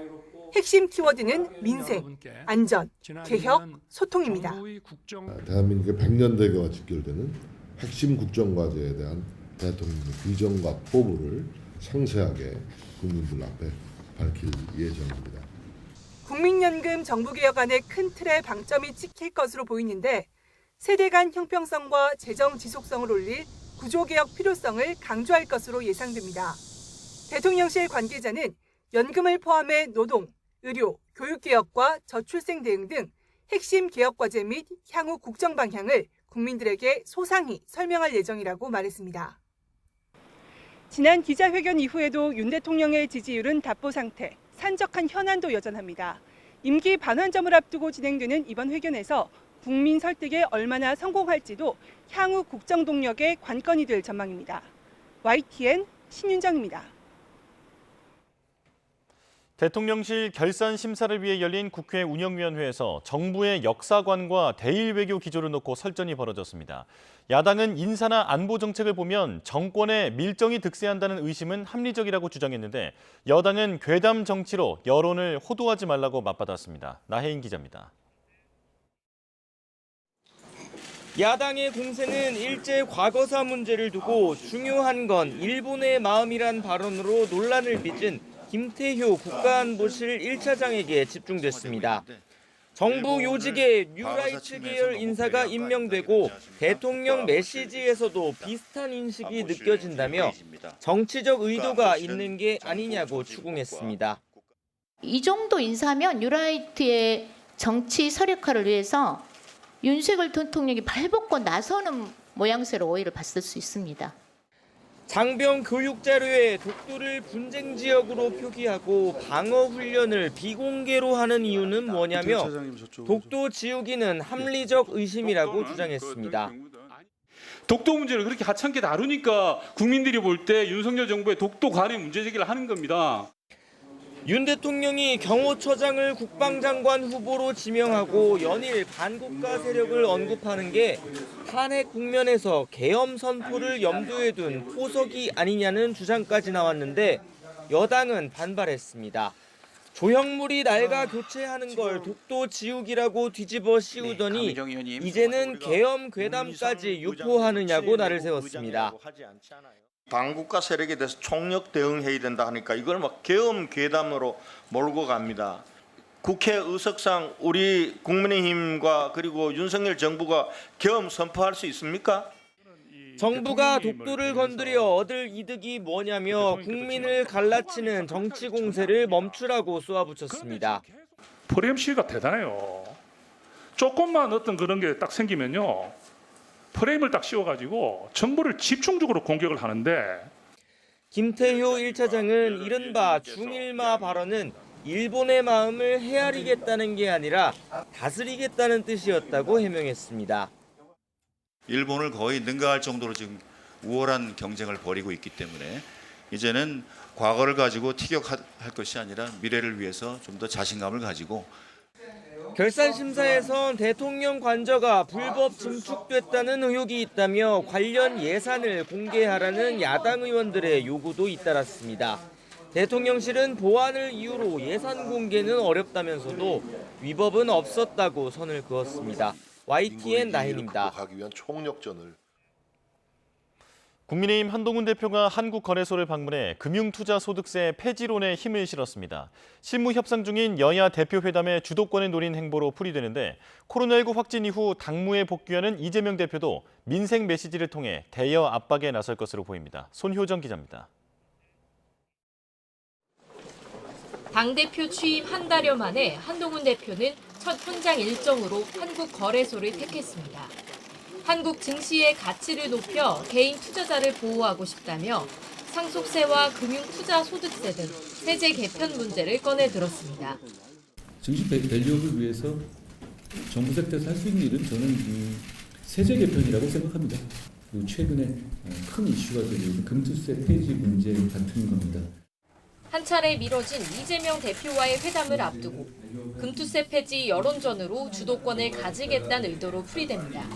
핵심 키워드는 민생, 안전, 개혁, 소통입니다. 대한민국의 100년대계와 직결되는 핵심 국정과제에 대한 대통령의 비전과 포부를 상세하게 국민들 앞에 밝힐 예정입니다. 국민연금 정부개혁안의 큰 틀의 방점이 찍힐 것으로 보이는데 세대 간 형평성과 재정 지속성을 올릴 구조개혁 필요성을 강조할 것으로 예상됩니다. 대통령실 관계자는 연금을 포함해 노동, 의료, 교육개혁과 저출생 대응 등 핵심 개혁과제 및 향후 국정 방향을 국민들에게 소상히 설명할 예정이라고 말했습니다. 지난 기자회견 이후에도 윤 대통령의 지지율은 답보 상태, 산적한 현안도 여전합니다. 임기 반환점을 앞두고 진행되는 이번 회견에서 국민 설득에 얼마나 성공할지도 향후 국정 동력의 관건이 될 전망입니다. YTN 신윤정입니다. 대통령실 결산 심사를 위해 열린 국회 운영위원회에서 정부의 역사관과 대일 외교 기조를 놓고 설전이 벌어졌습니다. 야당은 인사나 안보 정책을 보면 정권에 밀정이 득세한다는 의심은 합리적이라고 주장했는데 여당은 괴담 정치로 여론을 호도하지 말라고 맞받았습니다. 나혜인 기자입니다. 야당의 공세는 일제 과거사 문제를 두고 중요한 건 일본의 마음이란 발언으로 논란을 빚은 김태효 국가안보실 1차장에게 집중됐습니다. 정부 요직에 뉴라이트 계열 인사가 임명되고 대통령 메시지에서도 비슷한 인식이 느껴진다며 정치적 의도가 있는 게 아니냐고 추궁했습니다. 이 정도 인사면 뉴라이트의 정치 설익화를 위해서 윤석열 대통령이 발벗고 나서는 모양새로 오해를 받을 수 있습니다. 장병 교육 자료에 독도를 분쟁 지역으로 표기하고 방어 훈련을 비공개로 하는 이유는 뭐냐며 독도 지우기는 합리적 의심이라고 주장했습니다. 독도 문제를 그렇게 하찮게 다루니까 국민들이 볼 때 윤석열 정부의 독도 관련 문제 제기를 하는 겁니다. 윤 대통령이 경호처장을 국방장관 후보로 지명하고 연일 반국가 세력을 언급하는 게 탄핵 국면에서 계엄 선포를 염두에 둔 포석이 아니냐는 주장까지 나왔는데 여당은 반발했습니다. 조형물이 낡아 교체하는 걸 독도 지우기라고 뒤집어 씌우더니 이제는 계엄 괴담까지 유포하느냐고 날을 세웠습니다. 반국가 세력에 대해서 총력 대응해야 된다 하니까 이걸 막 계엄 괴담으로 몰고 갑니다. 국회 의석상 우리 국민의힘과 그리고 윤석열 정부가 계엄 선포할 수 있습니까? 정부가 독도를 건드려 얻을 이득이 뭐냐며 국민을 갈라치는 정치 공세를 멈추라고 쏘아붙였습니다. 프레임 시위가 대단해요. 조금만 어떤 그런 게 딱 생기면요. 프레임을 딱 씌워가지고 정부를 집중적으로 공격을 하는데 김태효 1차장은 이른바 중일마 발언은 일본의 마음을 헤아리겠다는 게 아니라 다스리겠다는 뜻이었다고 해명했습니다. 일본을 거의 능가할 정도로 지금 우월한 경쟁을 벌이고 있기 때문에 이제는 과거를 가지고 티격할 것이 아니라 미래를 위해서 좀 더 자신감을 가지고 결산심사에선 대통령 관저가 불법 증축됐다는 의혹이 있다며 관련 예산을 공개하라는 야당 의원들의 요구도 잇따랐습니다. 대통령실은 보안을 이유로 예산 공개는 어렵다면서도 위법은 없었다고 선을 그었습니다. YTN 나혜인입니다. 국민의힘 한동훈 대표가 한국거래소를 방문해 금융투자소득세 폐지론에 힘을 실었습니다. 실무 협상 중인 여야 대표회담의 주도권을 노린 행보로 풀이되는데 코로나19 확진 이후 당무에 복귀하는 이재명 대표도 민생 메시지를 통해 대여 압박에 나설 것으로 보입니다. 손효정 기자입니다. 당대표 취임 한 달여 만에 한동훈 대표는 첫 현장 일정으로 한국거래소를 택했습니다. 한국 증시의 가치를 높여 개인 투자자를 보호하고 싶다며 상속세와 금융투자소득세 등 세제 개편 문제를 꺼내 들었습니다. 증시 밸류업을 위해서 정부 섹터에서 할 수 있는 일은 저는 세제 개편이라고 생각합니다. 그리고 최근에 큰 이슈가 되는 금투세 폐지 문제 같은 겁니다. 한 차례 미뤄진 이재명 대표와의 회담을 앞두고 금투세 폐지 여론전으로 주도권을 가지겠다는 의도로 풀이됩니다.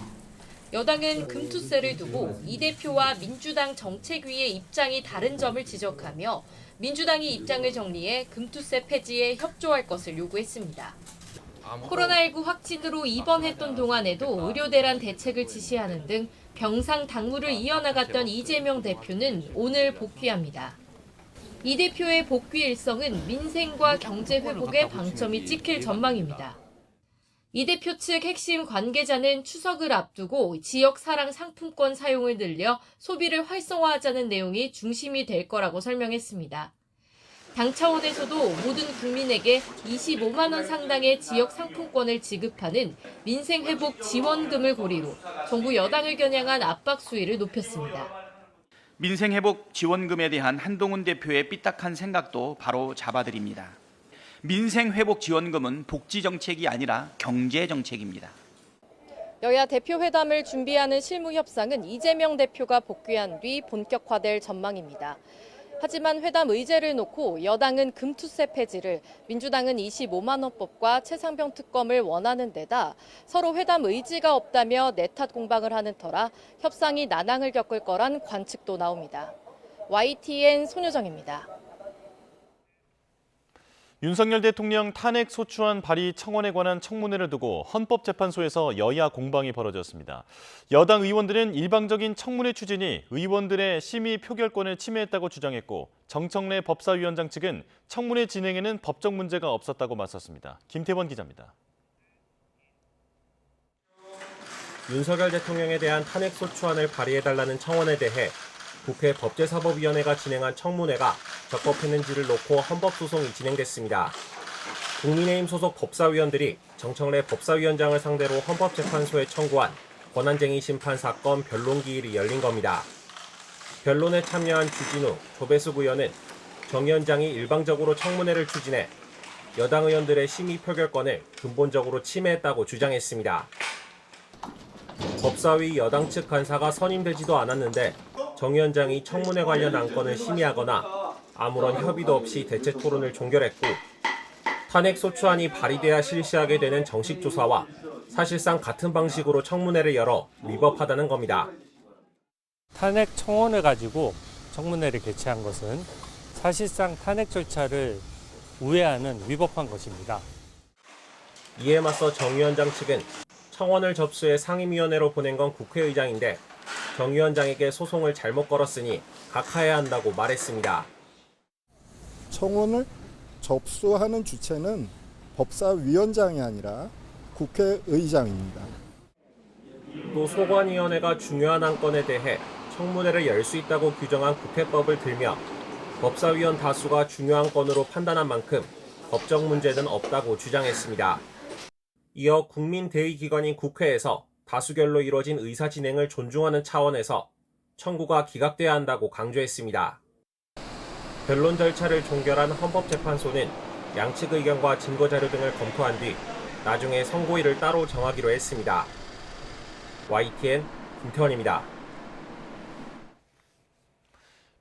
여당은 금투세를 두고 이 대표와 민주당 정책위의 입장이 다른 점을 지적하며 민주당이 입장을 정리해 금투세 폐지에 협조할 것을 요구했습니다. 코로나19 확진으로 입원했던 동안에도 의료대란 대책을 지시하는 등 병상 당무를 이어나갔던 이재명 대표는 오늘 복귀합니다. 이 대표의 복귀 일성은 민생과 경제 회복에 방점이 찍힐 전망입니다. 이 대표 측 핵심 관계자는 추석을 앞두고 지역 사랑 상품권 사용을 늘려 소비를 활성화하자는 내용이 중심이 될 거라고 설명했습니다. 당 차원에서도 모든 국민에게 25만 원 상당의 지역 상품권을 지급하는 민생회복 지원금을 고리로 정부 여당을 겨냥한 압박 수위를 높였습니다. 민생회복 지원금에 대한 한동훈 대표의 삐딱한 생각도 바로 잡아드립니다. 민생회복 지원금은 복지정책이 아니라 경제정책입니다. 여야 대표 회담을 준비하는 실무 협상은 이재명 대표가 복귀한 뒤 본격화될 전망입니다. 하지만 회담 의제를 놓고 여당은 금투세 폐지를, 민주당은 25만 원법과 최상병 특검을 원하는 데다 서로 회담 의지가 없다며 내탓 공방을 하는 터라 협상이 난항을 겪을 거란 관측도 나옵니다. YTN 손효정입니다. 윤석열 대통령 탄핵 소추안 발의 청원에 관한 청문회를 두고 헌법재판소에서 여야 공방이 벌어졌습니다. 여당 의원들은 일방적인 청문회 추진이 의원들의 심의 표결권을 침해했다고 주장했고, 정청래 법사위원장 측은 청문회 진행에는 법적 문제가 없었다고 맞섰습니다. 김태원 기자입니다. 윤석열 대통령에 대한 탄핵 소추안을 발의해달라는 청원에 대해 국회 법제사법위원회가 진행한 청문회가 적법했는지를 놓고 헌법소송이 진행됐습니다. 국민의힘 소속 법사위원들이 정청래 법사위원장을 상대로 헌법재판소에 청구한 권한쟁의 심판 사건 변론 기일이 열린 겁니다. 변론에 참여한 주진우, 조배숙 의원은 정 위원장이 일방적으로 청문회를 추진해 여당 의원들의 심의 표결권을 근본적으로 침해했다고 주장했습니다. 법사위 여당 측 간사가 선임되지도 않았는데 정 위원장이 청문회 관련 안건을 심의하거나 아무런 협의도 없이 대체 토론을 종결했고, 탄핵 소추안이 발의돼야 실시하게 되는 정식 조사와 사실상 같은 방식으로 청문회를 열어 위법하다는 겁니다. 탄핵 청원을 가지고 청문회를 개최한 것은 사실상 탄핵 절차를 우회하는 위법한 것입니다. 이에 맞서 정 위원장 측은 청원을 접수해 상임위원회로 보낸 건 국회의장인데 정 위원장에게 소송을 잘못 걸었으니 각하해야 한다고 말했습니다. 청원을 접수하는 주체는 법사위원장이 아니라 국회의장입니다. 또 소관위원회가 중요한 안건에 대해 청문회를 열 수 있다고 규정한 국회법을 들며 법사위원 다수가 중요한 건으로 판단한 만큼 법적 문제는 없다고 주장했습니다. 이어 국민대의기관인 국회에서 다수결로 이뤄진 의사진행을 존중하는 차원에서 청구가 기각돼야 한다고 강조했습니다. 변론 절차를 종결한 헌법재판소는 양측 의견과 증거자료 등을 검토한 뒤 나중에 선고일을 따로 정하기로 했습니다. YTN 김태원입니다.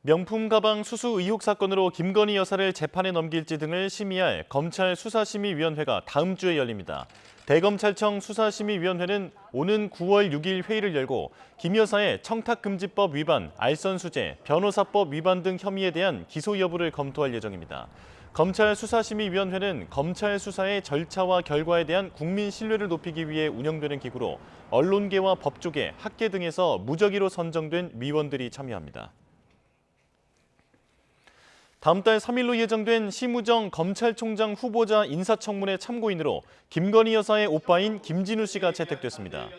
명품 가방 수수 의혹 사건으로 김건희 여사를 재판에 넘길지 등을 심의할 검찰 수사심의위원회가 다음 주에 열립니다. 대검찰청 수사심의위원회는 오는 9월 6일 회의를 열고 김 여사의 청탁금지법 위반, 알선수재, 변호사법 위반 등 혐의에 대한 기소 여부를 검토할 예정입니다. 검찰 수사심의위원회는 검찰 수사의 절차와 결과에 대한 국민 신뢰를 높이기 위해 운영되는 기구로 언론계와 법조계, 학계 등에서 무작위로 선정된 위원들이 참여합니다. 다음 달 3일로 예정된 심우정 검찰총장 후보자 인사청문회 참고인으로 김건희 여사의 오빠인 김진우 씨가 채택됐습니다.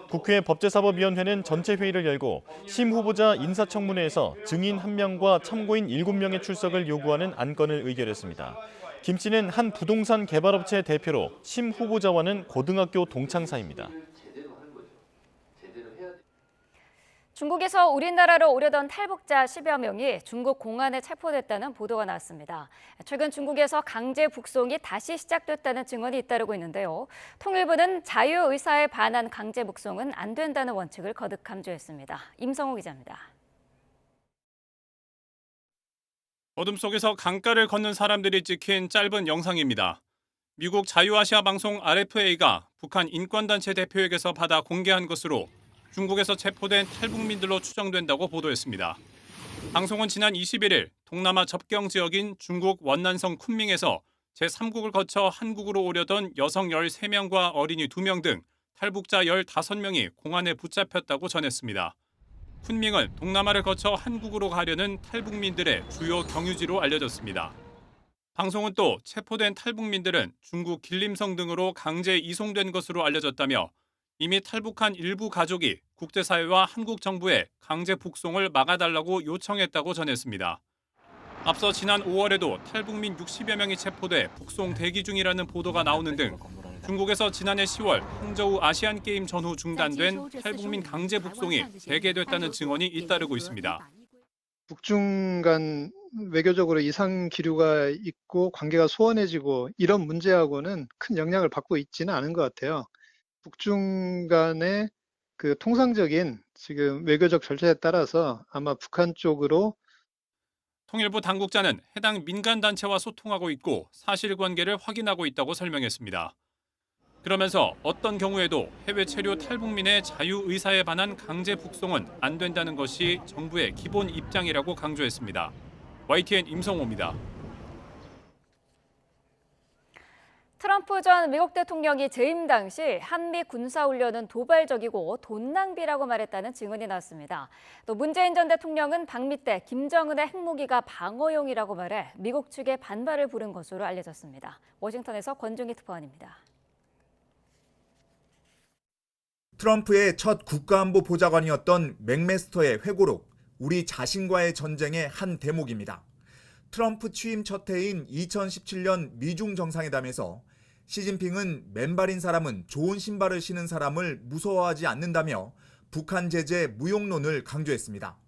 국회 법제사법위원회는 전체 회의를 열고 심 후보자 인사청문회에서 증인 1명과 참고인 7명의 출석을 요구하는 안건을 의결했습니다. 김 씨는 한 부동산 개발업체 대표로 심 후보자와는 고등학교 동창사입니다. 중국에서 우리나라로 오려던 탈북자 10여 명이 중국 공안에 체포됐다는 보도가 나왔습니다. 최근 중국에서 강제 북송이 다시 시작됐다는 증언이 잇따르고 있는데요. 통일부는 자유의사에 반한 강제 북송은 안 된다는 원칙을 거듭 강조했습니다. 임성호 기자입니다. 어둠 속에서 강가를 걷는 사람들이 찍힌 짧은 영상입니다. 미국 자유아시아 방송 RFA가 북한 인권단체 대표에게서 받아 공개한 것으로 중국에서 체포된 탈북민들로 추정된다고 보도했습니다. 방송은 지난 21일 동남아 접경 지역인 중국 원난성 쿤밍에서 제3국을 거쳐 한국으로 오려던 여성 13명과 어린이 2명 등 탈북자 15명이 공안에 붙잡혔다고 전했습니다. 쿤밍은 동남아를 거쳐 한국으로 가려는 탈북민들의 주요 경유지로 알려졌습니다. 방송은 또 체포된 탈북민들은 중국 길림성 등으로 강제 이송된 것으로 알려졌다며 이미 탈북한 일부 가족이 국제사회와 한국 정부에 강제 북송을 막아달라고 요청했다고 전했습니다. 앞서 지난 5월에도 탈북민 60여 명이 체포돼 북송 대기 중이라는 보도가 나오는 등 중국에서 지난해 10월 항저우 아시안게임 전후 중단된 탈북민 강제 북송이 재개됐다는 증언이 잇따르고 있습니다. 북중 간 외교적으로 이상 기류가 있고 관계가 소원해지고 이런 문제하고는 큰 영향을 받고 있지는 않은 것 같아요. 북중 간의 그 통상적인 지금 외교적 절차에 따라서 아마 북한 쪽으로 통일부 당국자는 해당 민간단체와 소통하고 있고 사실관계를 확인하고 있다고 설명했습니다. 그러면서 어떤 경우에도 해외 체류 탈북민의 자유의사에 반한 강제 북송은 안 된다는 것이 정부의 기본 입장이라고 강조했습니다. YTN 임성호입니다. 트럼프 전 미국 대통령이 재임 당시 한미 군사훈련은 도발적이고 돈 낭비라고 말했다는 증언이 나왔습니다. 또 문재인 전 대통령은 방미 때 김정은의 핵무기가 방어용이라고 말해 미국 측에 반발을 부른 것으로 알려졌습니다. 워싱턴에서 권중희 특파원입니다. 트럼프의 첫 국가안보 보좌관이었던 맥메스터의 회고록, 우리 자신과의 전쟁의 한 대목입니다. 트럼프 취임 첫 해인 2017년 미중 정상회담에서 시진핑은 맨발인 사람은 좋은 신발을 신은 사람을 무서워하지 않는다며 북한 제재 무용론을 강조했습니다.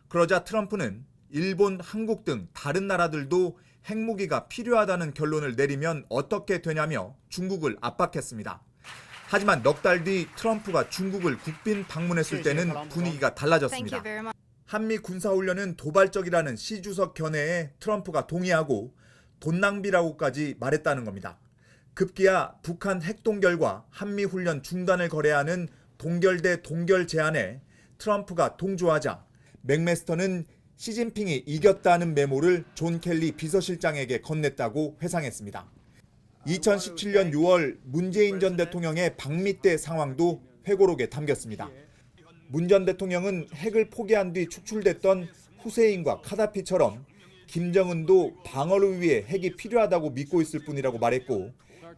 그러자 트럼프는 일본, 한국 등 다른 나라들도 핵무기가 필요하다는 결론을 내리면 어떻게 되냐며 중국을 압박했습니다. 하지만 넉 달 뒤 트럼프가 중국을 국빈 방문했을 때는 분위기가 달라졌습니다. 한미 군사훈련은 도발적이라는 시 주석 견해에 트럼프가 동의하고 돈 낭비라고까지 말했다는 겁니다. 급기야 북한 핵동결과 한미 훈련 중단을 거래하는 동결 대 동결 제안에 트럼프가 동조하자 맥메스터는 시진핑이 이겼다는 메모를 존 켈리 비서실장에게 건넸다고 회상했습니다. 2017년 6월 문재인 전 대통령의 방미 때 상황도 회고록에 담겼습니다. 문 전 대통령은 핵을 포기한 뒤 축출됐던 후세인과 카다피처럼 김정은도 방어를 위해 핵이 필요하다고 믿고 있을 뿐이라고 말했고,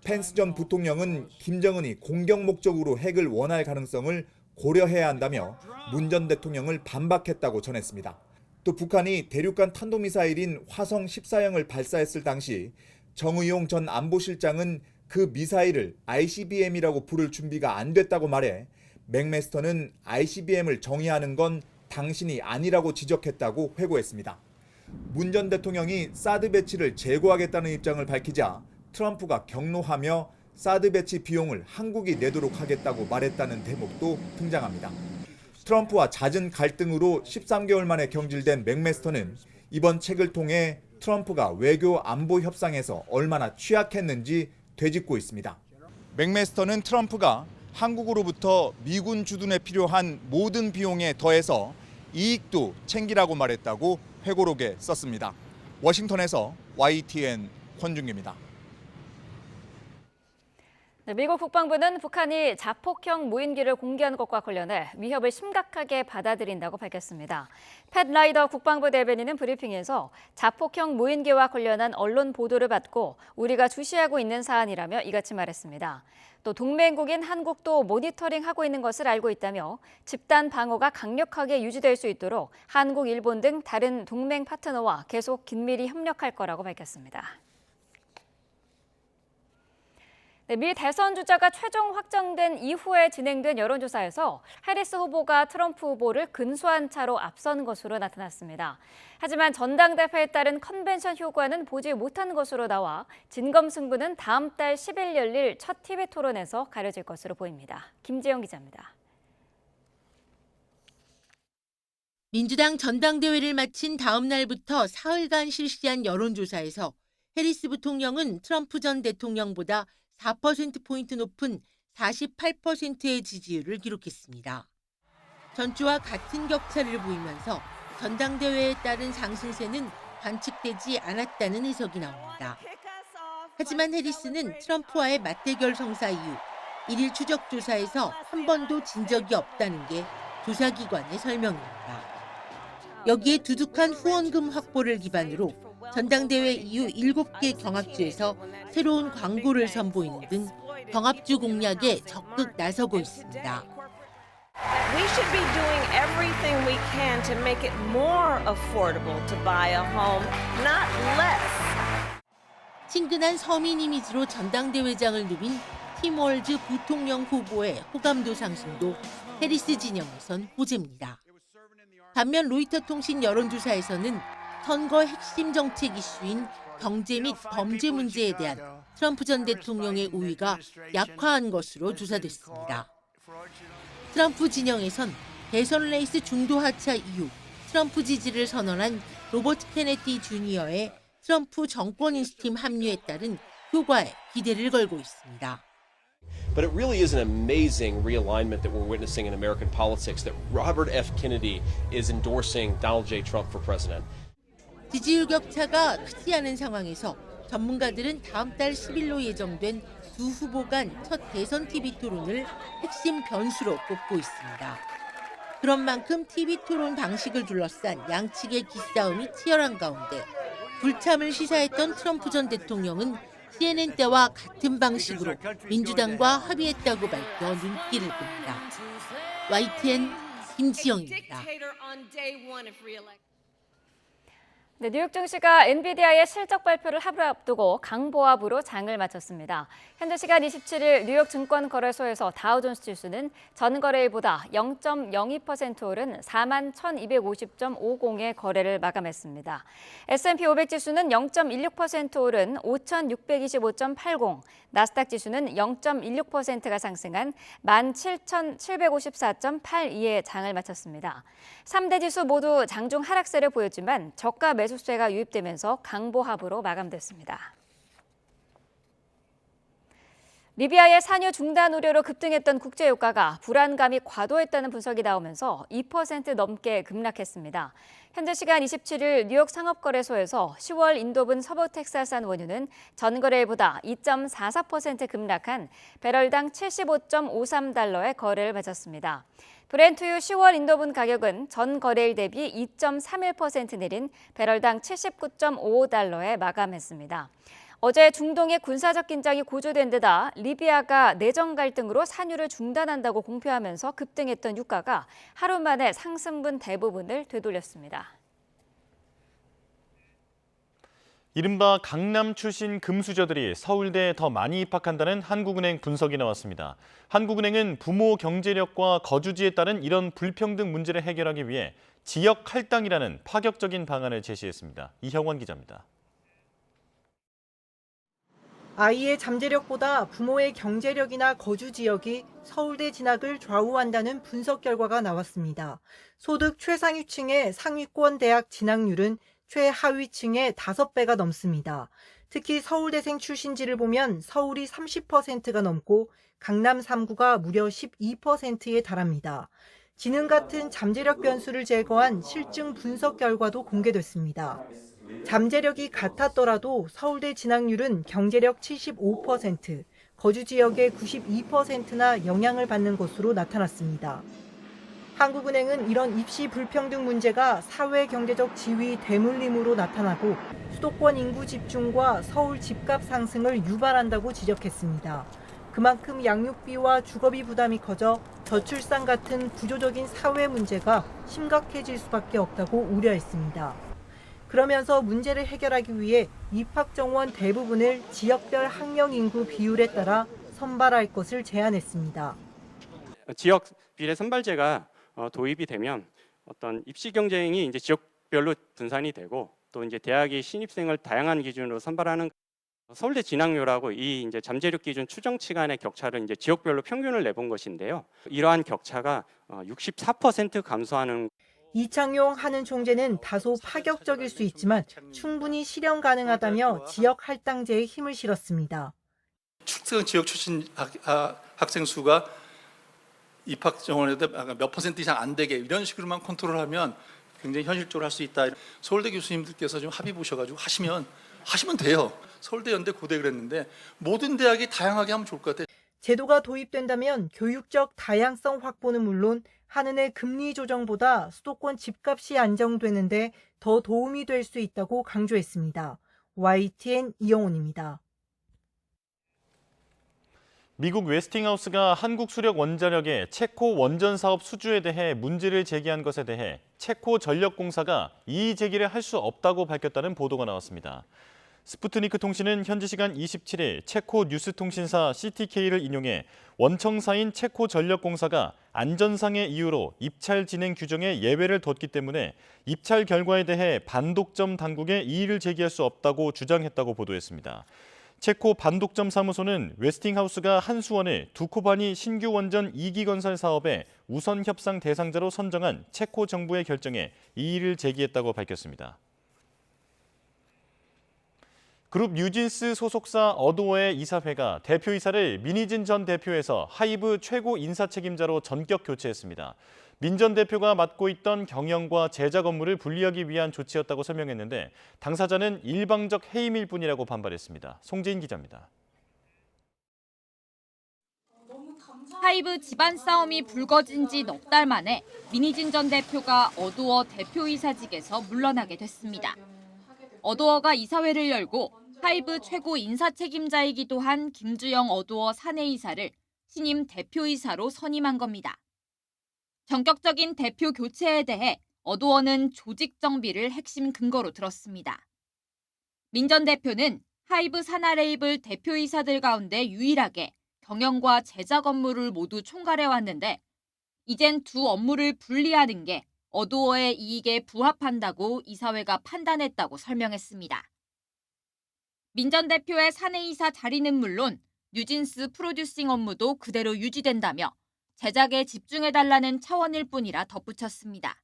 펜스 전 부통령은 김정은이 공격 목적으로 핵을 원할 가능성을 고려해야 한다며 문 전 대통령을 반박했다고 전했습니다. 또 북한이 대륙간 탄도미사일인 화성 14형을 발사했을 당시 정의용 전 안보실장은 그 미사일을 ICBM이라고 부를 준비가 안 됐다고 말해 맥메스터는 ICBM을 정의하는 건 당신이 아니라고 지적했다고 회고했습니다. 문 전 대통령이 사드 배치를 재고하겠다는 입장을 밝히자 트럼프가 격노하며 사드 배치 비용을 한국이 내도록 하겠다고 말했다는 대목도 등장합니다. 트럼프와 잦은 갈등으로 13개월 만에 경질된 맥메스터는 이번 책을 통해 트럼프가 외교 안보 협상에서 얼마나 취약했는지 되짚고 있습니다. 맥메스터는 트럼프가 한국으로부터 미군 주둔에 필요한 모든 비용에 더해서 이익도 챙기라고 말했다고 회고록에 썼습니다. 워싱턴에서 YTN 권중기입니다. 네, 미국 국방부는 북한이 자폭형 무인기를 공개한 것과 관련해 위협을 심각하게 받아들인다고 밝혔습니다. 팻 라이더 국방부 대변인은 브리핑에서 자폭형 무인기와 관련한 언론 보도를 받고 우리가 주시하고 있는 사안이라며 이같이 말했습니다. 또 동맹국인 한국도 모니터링하고 있는 것을 알고 있다며 집단 방어가 강력하게 유지될 수 있도록 한국, 일본 등 다른 동맹 파트너와 계속 긴밀히 협력할 거라고 밝혔습니다. 네, 미 대선 주자가 최종 확정된 이후에 진행된 여론조사에서 해리스 후보가 트럼프 후보를 근소한 차로 앞선 것으로 나타났습니다. 하지만 전당대회에 따른 컨벤션 효과는 보지 못한 것으로 나와 진검승부는 다음 달 10일 열릴 첫 TV 토론에서 가려질 것으로 보입니다. 김지영 기자입니다. 민주당 전당대회를 마친 다음 날부터 사흘간 실시한 여론조사에서 해리스 부통령은 트럼프 전 대통령보다 4%포인트 높은 48%의 지지율을 기록했습니다. 전주와 같은 격차를 보이면서 전당대회에 따른 상승세는 관측되지 않았다는 해석이 나옵니다. 하지만 해리스는 트럼프와의 맞대결 성사 이후 1일 추적 조사에서 한 번도 진 적이 없다는 게 조사기관의 설명입니다. 여기에 두둑한 후원금 확보를 기반으로 전당대회 이후 7개 경합주에서 새로운 광고를 선보이는 등 경합주 공략에 적극 나서고 있습니다. We should be doing everything we can to make it more affordable to buy a home, not less. 친근한 서민 이미지로 전당대회장을 누빈 팀월즈 부통령 후보의 호감도 상승도 해리스 진영에선 호재입니다. 반면 로이터 통신 여론조사에서는 선거 핵심 정책 이슈인 경제 및 범죄 문제에 대한 트럼프 전 대통령의 우위가 약화한 것으로 조사됐습니다. 트럼프 진영에선 대선 레이스 중도 하차 이후 트럼프 지지를 선언한 로버트 케네디 주니어의 트럼프 정권인수팀 합류에 따른 효과에 기대를 걸고 있습니다. But it really is an amazing realignment that we're witnessing in American politics, that Robert F. Kennedy is endorsing Donald J. Trump for president. 지지율 격차가 크지 않은 상황에서 전문가들은 다음 달 10일로 예정된 두 후보 간 첫 대선 TV 토론을 핵심 변수로 꼽고 있습니다. 그런 만큼 TV 토론 방식을 둘러싼 양측의 기싸움이 치열한 가운데 불참을 시사했던 트럼프 전 대통령은 CNN 때와 같은 방식으로 민주당과 합의했다고 밝혀 눈길을 끕니다. YTN 김지영입니다. 네, 뉴욕 증시가 엔비디아의 실적 발표를 하루 앞두고 강보합으로 장을 마쳤습니다. 현재 시간 27일 뉴욕 증권거래소에서 다우존스 지수는 전 거래일보다 0.02% 오른 41,250.50의 거래를 마감했습니다. S&P 500 지수는 0.16% 오른 5,625.80, 나스닥 지수는 0.16%가 상승한 17,754.82의 장을 마쳤습니다. 3대 지수 모두 장중 하락세를 보였지만 저가 매수세가 유입되면서 강보합으로 마감됐습니다. 리비아의 산유 중단 우려로 급등했던 국제유가가 불안감이 과도했다는 분석이 나오면서 2% 넘게 급락했습니다. 현재 시간 27일 뉴욕 상업거래소에서 10월 인도분 서부 텍사스산 원유는 전 거래일보다 2.44% 급락한 배럴당 75.53달러의 거래를 마쳤습니다. 브렌트유 10월 인도분 가격은 전 거래일 대비 2.31% 내린 배럴당 79.55달러에 마감했습니다. 어제 중동의 군사적 긴장이 고조된 데다 리비아가 내정 갈등으로 산유를 중단한다고 공표하면서 급등했던 유가가 하루 만에 상승분 대부분을 되돌렸습니다. 이른바 강남 출신 금수저들이 서울대에 더 많이 입학한다는 한국은행 분석이 나왔습니다. 한국은행은 부모 경제력과 거주지에 따른 이런 불평등 문제를 해결하기 위해 지역 할당이라는 파격적인 방안을 제시했습니다. 이형원 기자입니다. 아이의 잠재력보다 부모의 경제력이나 거주 지역이 서울대 진학을 좌우한다는 분석 결과가 나왔습니다. 소득 최상위층의 상위권 대학 진학률은 최하위층의 5배가 넘습니다. 특히 서울대생 출신지를 보면 서울이 30%가 넘고 강남 3구가 무려 12%에 달합니다. 지능 같은 잠재력 변수를 제거한 실증 분석 결과도 공개됐습니다. 잠재력이 같았더라도 서울대 진학률은 경제력 75%, 거주 지역의 92%나 영향을 받는 것으로 나타났습니다. 한국은행은 이런 입시 불평등 문제가 사회 경제적 지위 대물림으로 나타나고 수도권 인구 집중과 서울 집값 상승을 유발한다고 지적했습니다. 그만큼 양육비와 주거비 부담이 커져 저출산 같은 구조적인 사회 문제가 심각해질 수밖에 없다고 우려했습니다. 그러면서 문제를 해결하기 위해 입학 정원 대부분을 지역별 학령 인구 비율에 따라 선발할 것을 제안했습니다. 지역 비례 선발제가 도입이 되면 어떤 입시 경쟁이 이제 지역별로 분산이 되고 또 이제 대학이 신입생을 다양한 기준으로 선발하는 서울대 진학률하고 이 이제 잠재력 기준 추정치 간의 격차를 이제 지역별로 평균을 내본 것인데요. 이러한 격차가 64% 감소하는. 이창용 한은 총재는 다소 파격적일 수 있지만 충분히 실현 가능하다며 지역 할당제에 힘을 실었습니다. 특정 지역 출신 학생 수가 입학 정원에도 몇 퍼센트 이상 안 되게 이런 식으로만 컨트롤하면 굉장히 현실적으로 할 수 있다. 서울대 교수님들께서 좀 합의 보셔가지고 하시면 돼요. 서울대, 연대, 고대 그랬는데 모든 대학이 다양하게 하면 좋을 것 같아요. 제도가 도입된다면 교육적 다양성 확보는 물론 한은의 금리 조정보다 수도권 집값이 안정되는데 더 도움이 될 수 있다고 강조했습니다. YTN 이영훈입니다. 미국 웨스팅하우스가 한국 수력 원자력의 체코 원전 사업 수주에 대해 문제를 제기한 것에 대해 체코 전력공사가 이의 제기를 할 수 없다고 밝혔다는 보도가 나왔습니다. 스푸트니크 통신은 현지 시간 27일 체코 뉴스통신사 CTK를 인용해 원청사인 체코 전력공사가 안전상의 이유로 입찰 진행 규정에 예외를 뒀기 때문에 입찰 결과에 대해 반독점 당국에 이의를 제기할 수 없다고 주장했다고 보도했습니다. 체코 반독점 사무소는 웨스팅하우스가 한수원을 두코바니 신규 원전 2기 건설 사업의 우선 협상 대상자로 선정한 체코 정부의 결정에 이의를 제기했다고 밝혔습니다. 그룹 뉴진스 소속사 어도어의 이사회가 대표이사를 민희진 전 대표에서 하이브 최고 인사 책임자로 전격 교체했습니다. 민 전 대표가 맡고 있던 경영과 제작 업무를 분리하기 위한 조치였다고 설명했는데 당사자는 일방적 해임일 뿐이라고 반발했습니다. 송재인 기자입니다. 하이브 집안 싸움이 불거진 지 넉 달 만에 민희진 전 대표가 어도어 대표이사직에서 물러나게 됐습니다. 어도어가 이사회를 열고 하이브 최고 인사 책임자이기도 한 김주영 어도어 사내이사를 신임 대표이사로 선임한 겁니다. 전격적인 대표 교체에 대해 어도어는 조직 정비를 핵심 근거로 들었습니다. 민 전 대표는 하이브 산하 레이블 대표이사들 가운데 유일하게 경영과 제작 업무를 모두 총괄해 왔는데 이젠 두 업무를 분리하는 게 어도어의 이익에 부합한다고 이사회가 판단했다고 설명했습니다. 민 전 대표의 사내이사 자리는 물론 뉴진스 프로듀싱 업무도 그대로 유지된다며 제작에 집중해달라는 차원일 뿐이라 덧붙였습니다.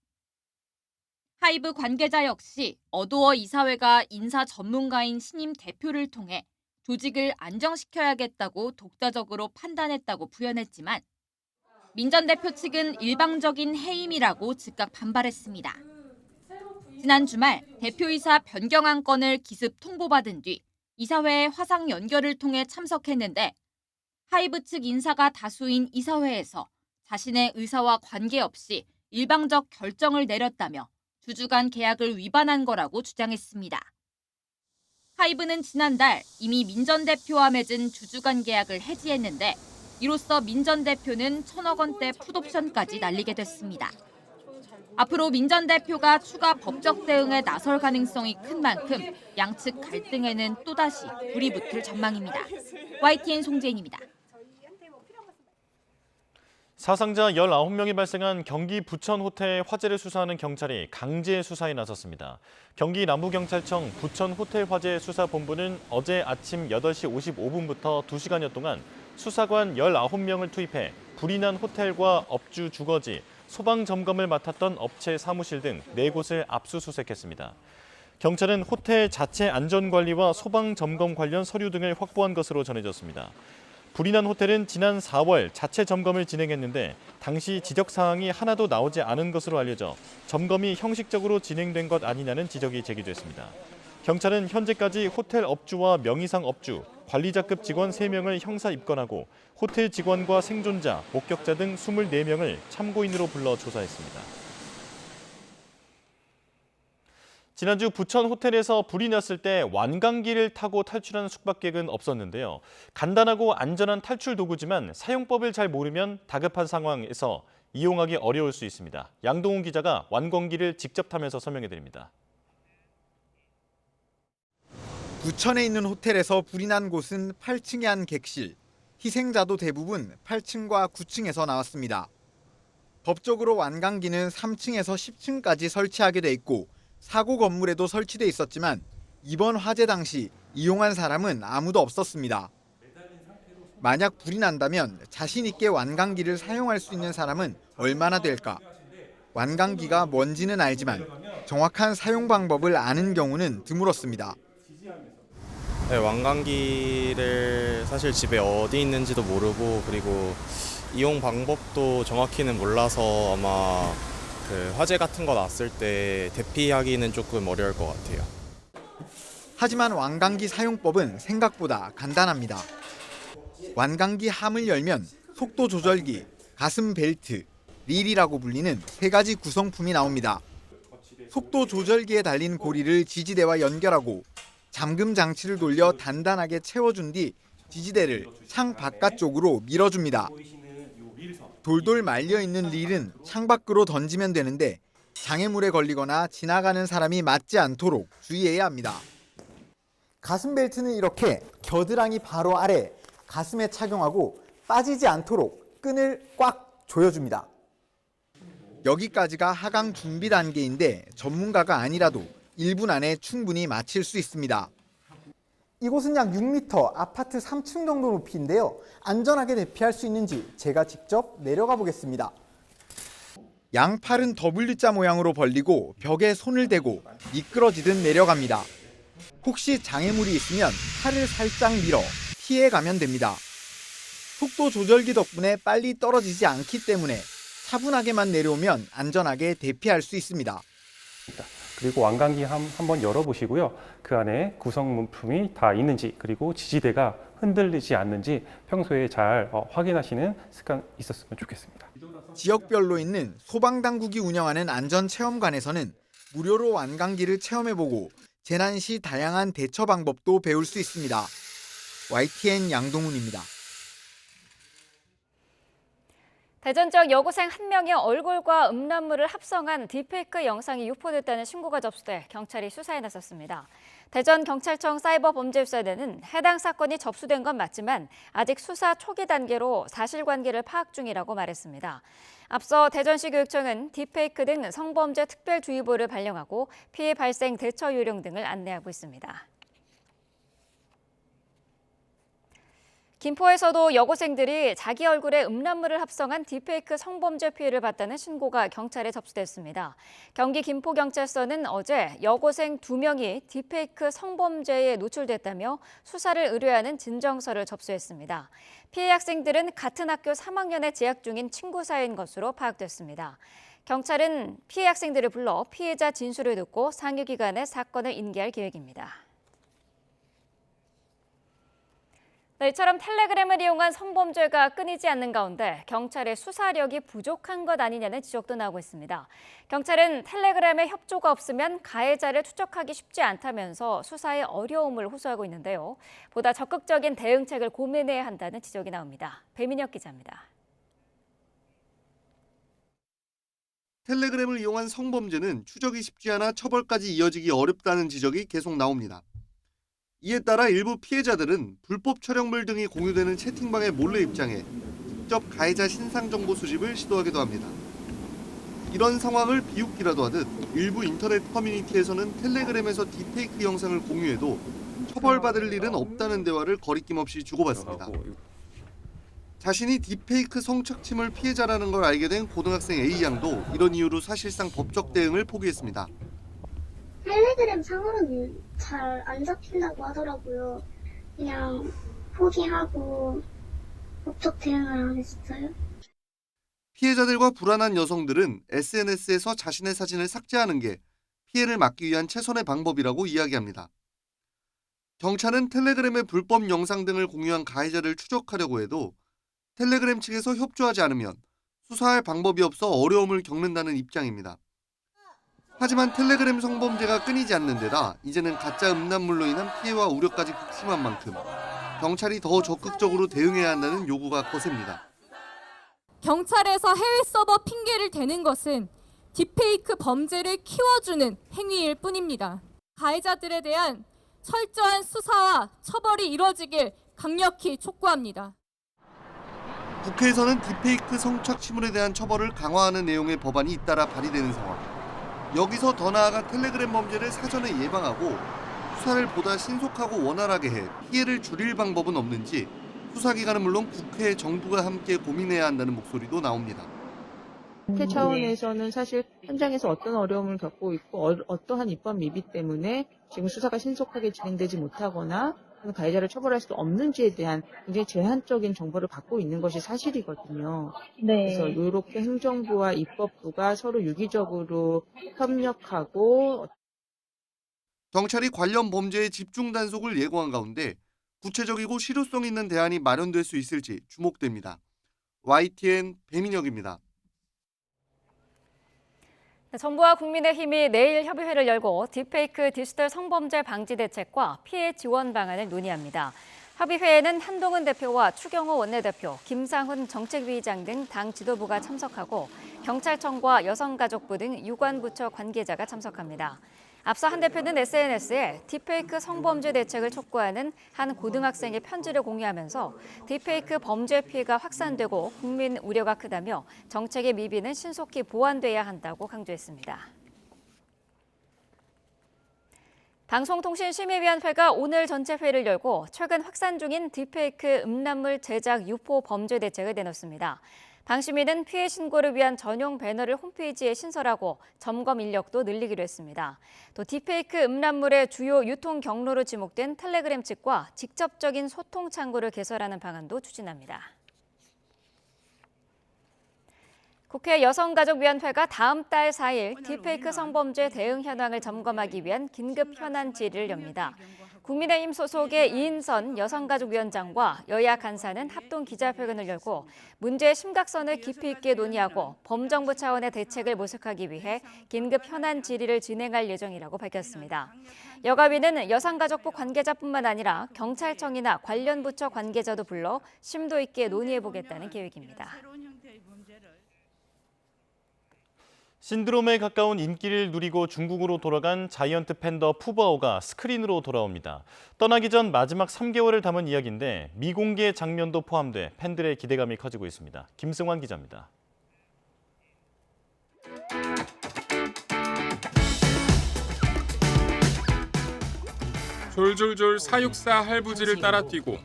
하이브 관계자 역시 어도어 이사회가 인사 전문가인 신임 대표를 통해 조직을 안정시켜야겠다고 독자적으로 판단했다고 부연했지만 민 전 대표 측은 일방적인 해임이라고 즉각 반발했습니다. 지난 주말 대표이사 변경 안건을 기습 통보받은 뒤 이사회에 화상 연결을 통해 참석했는데 하이브 측 인사가 다수인 이사회에서 자신의 의사와 관계없이 일방적 결정을 내렸다며 주주 간 계약을 위반한 거라고 주장했습니다. 하이브는 지난달 이미 민 전 대표와 맺은 주주 간 계약을 해지했는데 이로써 민 전 대표는 1,000억 원대 풋옵션까지 날리게 됐습니다. 앞으로 민 전 대표가 추가 법적 대응에 나설 가능성이 큰 만큼 양측 갈등에는 또다시 불이 붙을 전망입니다. YTN 송재인입니다. 사상자 19명이 발생한 경기 부천 호텔 화재를 수사하는 경찰이 강제 수사에 나섰습니다. 경기 남부경찰청 부천 호텔 화재 수사본부는 어제 아침 8시 55분부터 2시간여 동안 수사관 19명을 투입해 불이 난 호텔과 업주 주거지, 소방 점검을 맡았던 업체 사무실 등 4곳을 압수수색했습니다. 경찰은 호텔 자체 안전관리와 소방 점검 관련 서류 등을 확보한 것으로 전해졌습니다. 불이 난 호텔은 지난 4월 자체 점검을 진행했는데 당시 지적 사항이 하나도 나오지 않은 것으로 알려져 점검이 형식적으로 진행된 것 아니냐는 지적이 제기됐습니다. 경찰은 현재까지 호텔 업주와 명의상 업주, 관리자급 직원 3명을 형사 입건하고 호텔 직원과 생존자, 목격자 등 24명을 참고인으로 불러 조사했습니다. 지난주 부천 호텔에서 불이 났을 때 완강기를 타고 탈출한 숙박객은 없었는데요. 간단하고 안전한 탈출 도구지만 사용법을 잘 모르면 다급한 상황에서 이용하기 어려울 수 있습니다. 양동훈 기자가 완강기를 직접 타면서 설명해드립니다. 부천에 있는 호텔에서 불이 난 곳은 8층의 한 객실. 희생자도 대부분 8층과 9층에서 나왔습니다. 법적으로 완강기는 3층에서 10층까지 설치하게 돼 있고 사고 건물에도 설치돼 있었지만 이번 화재 당시 이용한 사람은 아무도 없었습니다. 만약 불이 난다면 자신 있게 완강기를 사용할 수 있는 사람은 얼마나 될까? 완강기가 뭔지는 알지만 정확한 사용 방법을 아는 경우는 드물었습니다. 네, 완강기를 사실 집에 어디 있는지도 모르고 그리고 이용 방법도 정확히는 몰라서 아마 그 화재 같은 거 났을 때 대피하기는 조금 어려울 것 같아요. 하지만 완강기 사용법은 생각보다 간단합니다. 완강기 함을 열면 속도 조절기, 가슴 벨트, 릴이라고 불리는 3가지 구성품이 나옵니다. 속도 조절기에 달린 고리를 지지대와 연결하고 잠금 장치를 돌려 단단하게 채워준 뒤 지지대를 창 바깥쪽으로 밀어줍니다. 돌돌 말려있는 릴은 창밖으로 던지면 되는데 장애물에 걸리거나 지나가는 사람이 맞지 않도록 주의해야 합니다. 가슴 벨트는 이렇게 겨드랑이 바로 아래 가슴에 착용하고 빠지지 않도록 끈을 꽉 조여줍니다. 여기까지가 하강 준비 단계인데 전문가가 아니라도 1분 안에 충분히 마칠 수 있습니다. 이곳은 약 6m, 아파트 3층 정도 높이인데요. 안전하게 대피할 수 있는지 제가 직접 내려가 보겠습니다. 양팔은 W자 모양으로 벌리고 벽에 손을 대고 미끄러지듯 내려갑니다. 혹시 장애물이 있으면 팔을 살짝 밀어 피해가면 됩니다. 속도 조절기 덕분에 빨리 떨어지지 않기 때문에 차분하게만 내려오면 안전하게 대피할 수 있습니다. 그리고 완강기 한번 열어보시고요. 그 안에 구성물품이 다 있는지 그리고 지지대가 흔들리지 않는지 평소에 잘 확인하시는 습관 있었으면 좋겠습니다. 지역별로 있는 소방당국이 운영하는 안전체험관에서는 무료로 완강기를 체험해보고 재난 시 다양한 대처 방법도 배울 수 있습니다. YTN 양동훈입니다. 대전 지역 여고생 한 명의 얼굴과 음란물을 합성한 딥페이크 영상이 유포됐다는 신고가 접수돼 경찰이 수사에 나섰습니다. 대전경찰청 사이버범죄수사대는 해당 사건이 접수된 건 맞지만 아직 수사 초기 단계로 사실관계를 파악 중이라고 말했습니다. 앞서 대전시 교육청은 딥페이크 등 성범죄 특별주의보를 발령하고 피해 발생 대처 요령 등을 안내하고 있습니다. 김포에서도 여고생들이 자기 얼굴에 음란물을 합성한 딥페이크 성범죄 피해를 봤다는 신고가 경찰에 접수됐습니다. 경기 김포경찰서는 어제 여고생 2명이 딥페이크 성범죄에 노출됐다며 수사를 의뢰하는 진정서를 접수했습니다. 피해 학생들은 같은 학교 3학년에 재학 중인 친구 사이인 것으로 파악됐습니다. 경찰은 피해 학생들을 불러 피해자 진술을 듣고 상휴기간에 사건을 인계할 계획입니다. 이처럼 텔레그램을 이용한 성범죄가 끊이지 않는 가운데 경찰의 수사력이 부족한 것 아니냐는 지적도 나오고 있습니다. 경찰은 텔레그램에 협조가 없으면 가해자를 추적하기 쉽지 않다면서 수사에 어려움을 호소하고 있는데요. 보다 적극적인 대응책을 고민해야 한다는 지적이 나옵니다. 배민혁 기자입니다. 텔레그램을 이용한 성범죄는 추적이 쉽지 않아 처벌까지 이어지기 어렵다는 지적이 계속 나옵니다. 이에 따라 일부 피해자들은 불법 촬영물 등이 공유되는 채팅방에 몰래 입장해 직접 가해자 신상 정보 수집을 시도하기도 합니다. 이런 상황을 비웃기라도 하듯 일부 인터넷 커뮤니티에서는 텔레그램에서 딥페이크 영상을 공유해도 처벌받을 일은 없다는 대화를 거리낌 없이 주고받습니다. 자신이 딥페이크 성착취물 피해자라는 걸 알게 된 고등학생 A양도 이런 이유로 사실상 법적 대응을 포기했습니다. 텔레그램 상으로는 잘 안 잡힌다고 하더라고요. 그냥 포기하고 법적 대응을 하겠어요. 피해자들과 불안한 여성들은 SNS에서 자신의 사진을 삭제하는 게 피해를 막기 위한 최선의 방법이라고 이야기합니다. 경찰은 텔레그램의 불법 영상 등을 공유한 가해자를 추적하려고 해도 텔레그램 측에서 협조하지 않으면 수사할 방법이 없어 어려움을 겪는다는 입장입니다. 하지만 텔레그램 성범죄가 끊이지 않는 데다 이제는 가짜 음란물로 인한 피해와 우려까지 극심한 만큼 경찰이 더 적극적으로 대응해야 한다는 요구가 거셉니다. 경찰에서 해외 서버 핑계를 대는 것은 딥페이크 범죄를 키워주는 행위일 뿐입니다. 가해자들에 대한 철저한 수사와 처벌이 이뤄지길 강력히 촉구합니다. 국회에서는 딥페이크 성착취물에 대한 처벌을 강화하는 내용의 법안이 잇따라 발의되는 상황. 여기서 더 나아가 텔레그램 범죄를 사전에 예방하고 수사를 보다 신속하고 원활하게 해 피해를 줄일 방법은 없는지 수사기관은 물론 국회, 정부가 함께 고민해야 한다는 목소리도 나옵니다. 국회 차원에서는 사실 현장에서 어떤 어려움을 겪고 있고 어떠한 입법 미비 때문에 지금 수사가 신속하게 진행되지 못하거나 가해자를 처벌할 수 없는지에 대한 굉장히 제한적인 정보를 받고 있는 것이 사실이거든요. 네. 그래서 이렇게 행정부와 입법부가 서로 유기적으로 협력하고 경찰이 관련 범죄의 집중 단속을 예고한 가운데 구체적이고 실효성 있는 대안이 마련될 수 있을지 주목됩니다. YTN 배민혁입니다. 정부와 국민의힘이 내일 협의회를 열고 딥페이크 디지털 성범죄 방지 대책과 피해 지원 방안을 논의합니다. 협의회에는 한동훈 대표와 추경호 원내대표, 김상훈 정책위의장 등 당 지도부가 참석하고 경찰청과 여성가족부 등 유관부처 관계자가 참석합니다. 앞서 한 대표는 SNS에 딥페이크 성범죄 대책을 촉구하는 한 고등학생의 편지를 공유하면서 딥페이크 범죄 피해가 확산되고 국민 우려가 크다며 정책의 미비는 신속히 보완돼야 한다고 강조했습니다. 방송통신심의위원회가 오늘 전체 회의를 열고 최근 확산 중인 딥페이크 음란물 제작 유포 범죄 대책을 내놓습니다. 방심위는 피해 신고를 위한 전용 배너를 홈페이지에 신설하고 점검 인력도 늘리기로 했습니다. 또 딥페이크 음란물의 주요 유통 경로로 지목된 텔레그램 측과 직접적인 소통 창구를 개설하는 방안도 추진합니다. 국회 여성가족위원회가 다음 달 4일 딥페이크 성범죄 대응 현황을 점검하기 위한 긴급 현안 질의를 엽니다. 국민의힘 소속의 이인선 여성가족위원장과 여야 간사는 합동 기자회견을 열고 문제의 심각성을 깊이 있게 논의하고 범정부 차원의 대책을 모색하기 위해 긴급 현안 질의를 진행할 예정이라고 밝혔습니다. 여가위는 여성가족부 관계자뿐만 아니라 경찰청이나 관련 부처 관계자도 불러 심도 있게 논의해보겠다는 계획입니다. 신드롬에 가까운 인기를 누리고 중국으로 돌아간 자이언트 팬더 푸바오가 스크린으로 돌아옵니다. 떠나기 전 마지막 3개월을 담은 이야기인데 미공개 장면도 포함돼 팬들의 기대감이 커지고 있습니다. 김승환 기자입니다. 졸졸졸 사육사 할부지를 따라 뛰고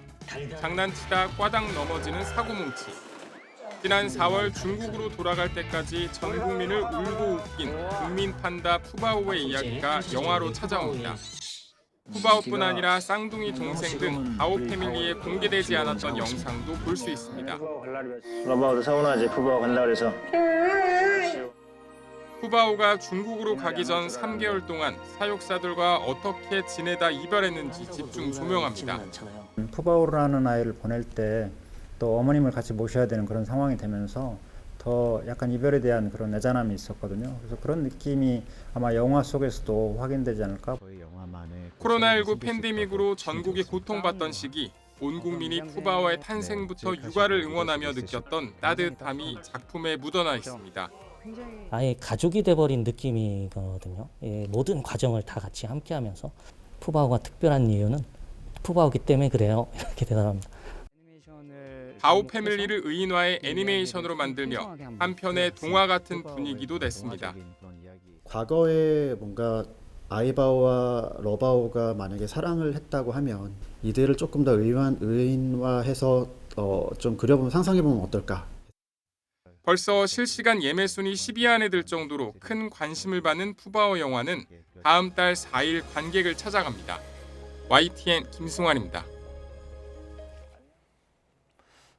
장난치다 꽈당 넘어지는 사고뭉치. 지난 4월 중국으로 돌아갈 때까지 전 국민을 울고 웃긴 국민 판다 푸바오의 이야기가 영화로 찾아옵니다. 푸바오뿐 아니라 쌍둥이 동생 등 바오 패밀리에 공개되지 않았던 영상도 볼 수 있습니다. 푸바오도 서운하지. 푸바오 간다 그래서. 푸바오가 중국으로 가기 전 3개월 동안 사육사들과 어떻게 지내다 이별했는지 집중 조명합니다. 푸바오라는 아이를 보낼 때 또 어머님을 같이 모셔야 되는 그런 상황이 되면서 더 약간 이별에 대한 그런 애잔함이 있었거든요. 그래서 그런 느낌이 아마 영화 속에서도 확인되지 않을까. 코로나19 팬데믹으로 전국이 고통받던 시기 온 국민이 푸바오의 탄생부터 육아를 응원하며 느꼈던 따뜻함이 작품에 묻어나 있습니다. 아예 가족이 돼버린 느낌이거든요. 예, 모든 과정을 다 같이 함께하면서 푸바오가 특별한 이유는 푸바오기 때문에 그래요. 이렇게 대답합니다. 바오 패밀리를 의인화해 애니메이션으로 만들며 한편의 동화 같은 분위기도 냈습니다. 과거에 뭔가 아이바오와 러바오가 만약에 사랑을 했다고 하면 이들을 조금 더 의인화해서 좀 그려보면 상상해보면 어떨까? 벌써 실시간 예매 순위 10위 안에 들 정도로 큰 관심을 받는 푸바오 영화는 다음 달 4일 관객을 찾아갑니다. YTN 김승환입니다.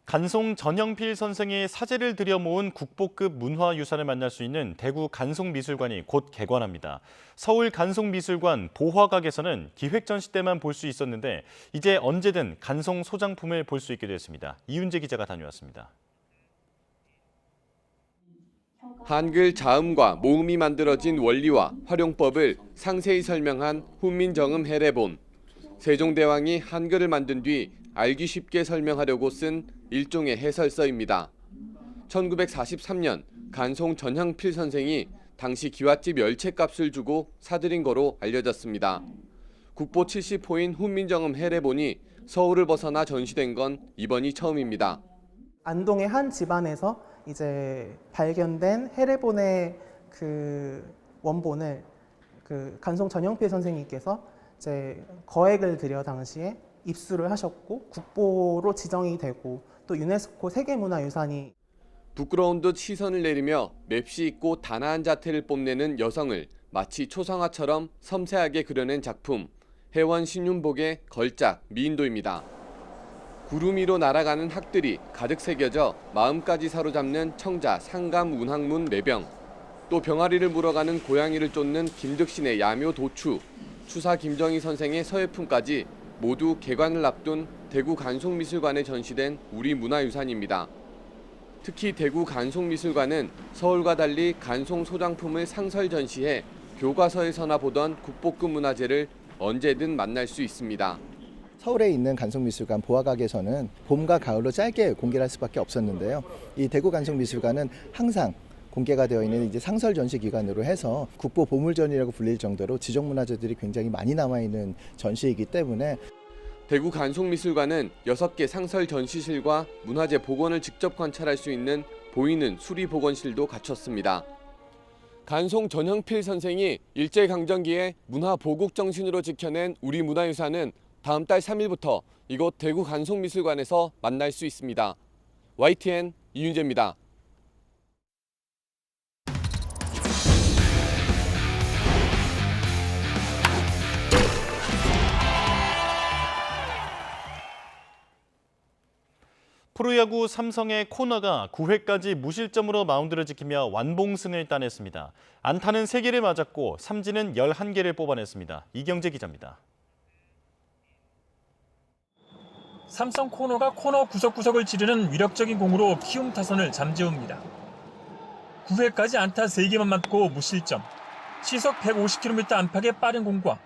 간송 전영필 선생의 사제를 들여 모은 국보급 문화유산을 만날 수 있는 대구 간송미술관이 곧 개관합니다. 서울 간송미술관 보화각에서는 기획전시 때만 볼 수 있었는데 이제 언제든 간송 소장품을 볼 수 있게 됐습니다. 이윤재 기자가 다녀왔습니다. 한글 자음과 모음이 만들어진 원리와 활용법을 상세히 설명한 훈민정음 해례본. 세종대왕이 한글을 만든 뒤 알기 쉽게 설명하려고 쓴 일종의 해설서입니다. 1943년 간송 전형필 선생이 당시 기와집 열채값을 주고 사들인 거로 알려졌습니다. 국보 70호인 훈민정음 해례본이 서울을 벗어나 전시된 건 이번이 처음입니다. 안동의 한 집안에서 이제 발견된 해례본의 그 원본을 그 간송 전형필 선생님께서 이제 거액을 들여 당시에 입수를 하셨고 국보로 지정이 되고 또 유네스코 세계문화유산이 부끄러운 듯 시선을 내리며 맵시 있고 단아한 자태를 뽐내는 여성을 마치 초상화처럼 섬세하게 그려낸 작품 해원 신윤복의 걸작 미인도입니다. 구름 위로 날아가는 학들이 가득 새겨져 마음까지 사로잡는 청자 상감 운항문 매병 또 병아리를 물어가는 고양이를 쫓는 김득신의 야묘 도추 추사 김정희 선생의 서예품까지 모두 개관을 앞둔 대구 간송미술관에 전시된 우리 문화유산입니다. 특히 대구 간송미술관은 서울과 달리 간송 소장품을 상설 전시해 교과서에서나 보던 국보급 문화재를 언제든 만날 수 있습니다. 서울에 있는 간송미술관 보아각에서는 봄과 가을로 짧게 공개를 할 수밖에 없었는데요. 이 대구 간송미술관은 항상 공개가 되어 있는 이제 상설 전시 기관으로 해서 국보 보물전이라고 불릴 정도로 지적문화재들이 굉장히 많이 남아 있는 전시이기 때문에 대구 간송미술관은 6개 상설 전시실과 문화재 복원을 직접 관찰할 수 있는 보이는 수리 복원실도 갖췄습니다. 간송 전형필 선생이 일제강점기에 문화 보국 정신으로 지켜낸 우리 문화유산은 다음 달 3일부터 이곳 대구 간송미술관에서 만날 수 있습니다. YTN 이윤재입니다. 프로야구 삼성의 코너가 9회까지 무실점으로 마운드를 지키며 완봉승을 따냈습니다. 안타는 3개를 맞았고 삼진은 11개를 뽑아냈습니다. 이경재 기자입니다. 삼성 코너가 코너 구석구석을 찌르는 위력적인 공으로 키움 타선을 잠재웁니다. 9회까지 안타 3개만 맞고 무실점, 시속 150km 안팎의 빠른 공과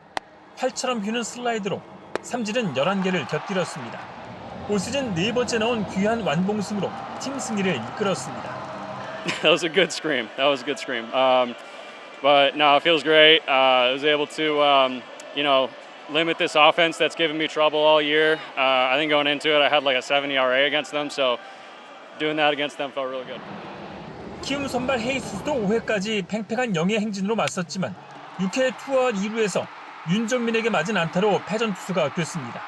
활처럼 휘는 슬라이드로 삼진은 11개를 곁들였습니다. 올 시즌 4번째 나온 귀한 완봉승으로 팀 승리를 이끌었습니다. That was a good scream. But no, it feels great. I was able to, limit this offense that's given me trouble all year. I think going into it, I had like a 7 ERA against them, so doing that against them felt really good. 키움 선발 헤이스도 5회까지 팽팽한 영의 행진으로 맞섰지만 6회 투아웃 2루에서 윤정민에게 맞은 안타로 패전 투수가 됐습니다.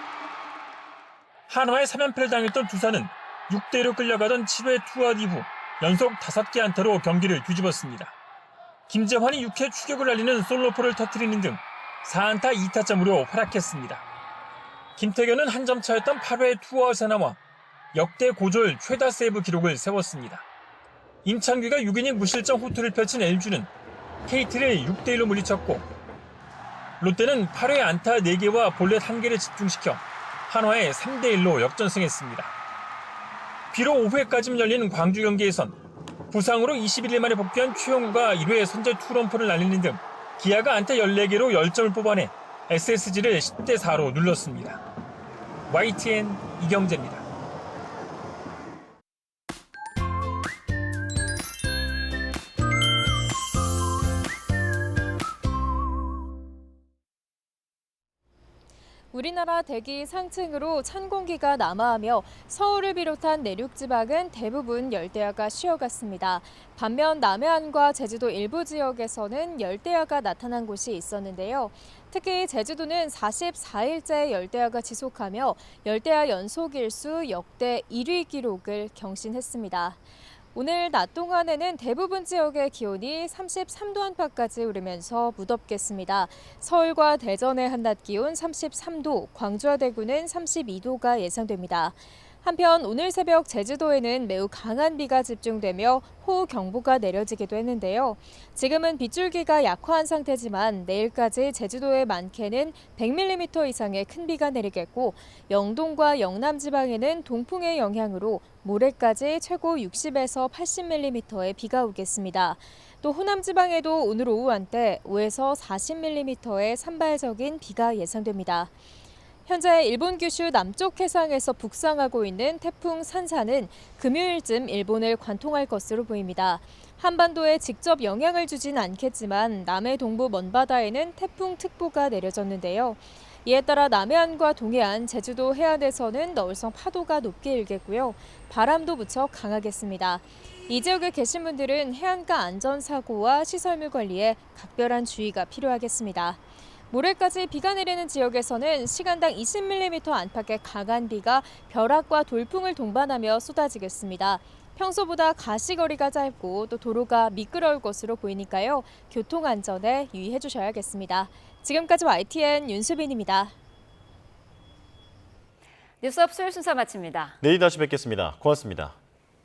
한화의 3연패를 당했던 두산은 6대1로 끌려가던 7회 투아웃 이후 연속 5개 안타로 경기를 뒤집었습니다. 김재환이 6회 추격을 날리는 솔로포를 터뜨리는 등 4안타 2타점으로 활약했습니다. 김태균은 한 점 차였던 8회 투아웃에 나와 역대 고졸 최다 세이브 기록을 세웠습니다. 임창규가 6이닝 무실점 호투를 펼친 LG는 KT를 6대1로 물리쳤고 롯데는 8회 안타 4개와 볼넷 1개를 집중시켜 한화에 3대1로 역전승했습니다. 비록 5회까지 열린 광주 경기에선 부상으로 21일 만에 복귀한 최용우가 1회 선제 투런포를 날리는 등 기아가 안타 14개로 10점을 뽑아내 SSG를 10대4로 눌렀습니다. YTN 이경재입니다. 우리나라 대기 상층으로 찬 공기가 남하하며 서울을 비롯한 내륙 지방은 대부분 열대야가 쉬어갔습니다. 반면 남해안과 제주도 일부 지역에서는 열대야가 나타난 곳이 있었는데요. 특히 제주도는 44일째 열대야가 지속하며 열대야 연속 일수 역대 1위 기록을 경신했습니다. 오늘 낮 동안에는 대부분 지역의 기온이 33도 안팎까지 오르면서 무덥겠습니다. 서울과 대전의 한낮 기온 33도, 광주와 대구는 32도가 예상됩니다. 한편 오늘 새벽 제주도에는 매우 강한 비가 집중되며 호우경보가 내려지기도 했는데요. 지금은 빗줄기가 약화한 상태지만 내일까지 제주도에 많게는 100mm 이상의 큰 비가 내리겠고 영동과 영남 지방에는 동풍의 영향으로 모레까지 최고 60에서 80mm의 비가 오겠습니다. 또 호남 지방에도 오늘 오후 한때 5에서 40mm의 산발적인 비가 예상됩니다. 현재 일본 규슈 남쪽 해상에서 북상하고 있는 태풍 산사는 금요일쯤 일본을 관통할 것으로 보입니다. 한반도에 직접 영향을 주진 않겠지만 남해 동부 먼바다에는 태풍특보가 내려졌는데요. 이에 따라 남해안과 동해안, 제주도 해안에서는 너울성 파도가 높게 일겠고요. 바람도 무척 강하겠습니다. 이 지역에 계신 분들은 해안가 안전사고와 시설물 관리에 각별한 주의가 필요하겠습니다. 모레까지 비가 내리는 지역에서는 시간당 20mm 안팎의 강한 비가 벼락과 돌풍을 동반하며 쏟아지겠습니다. 평소보다 가시거리가 짧고 또 도로가 미끄러울 것으로 보이니까요. 교통 안전에 유의해 주셔야겠습니다. 지금까지 YTN 윤수빈입니다. 뉴스 업술 순서 마칩니다. 내일 다시 뵙겠습니다. 고맙습니다.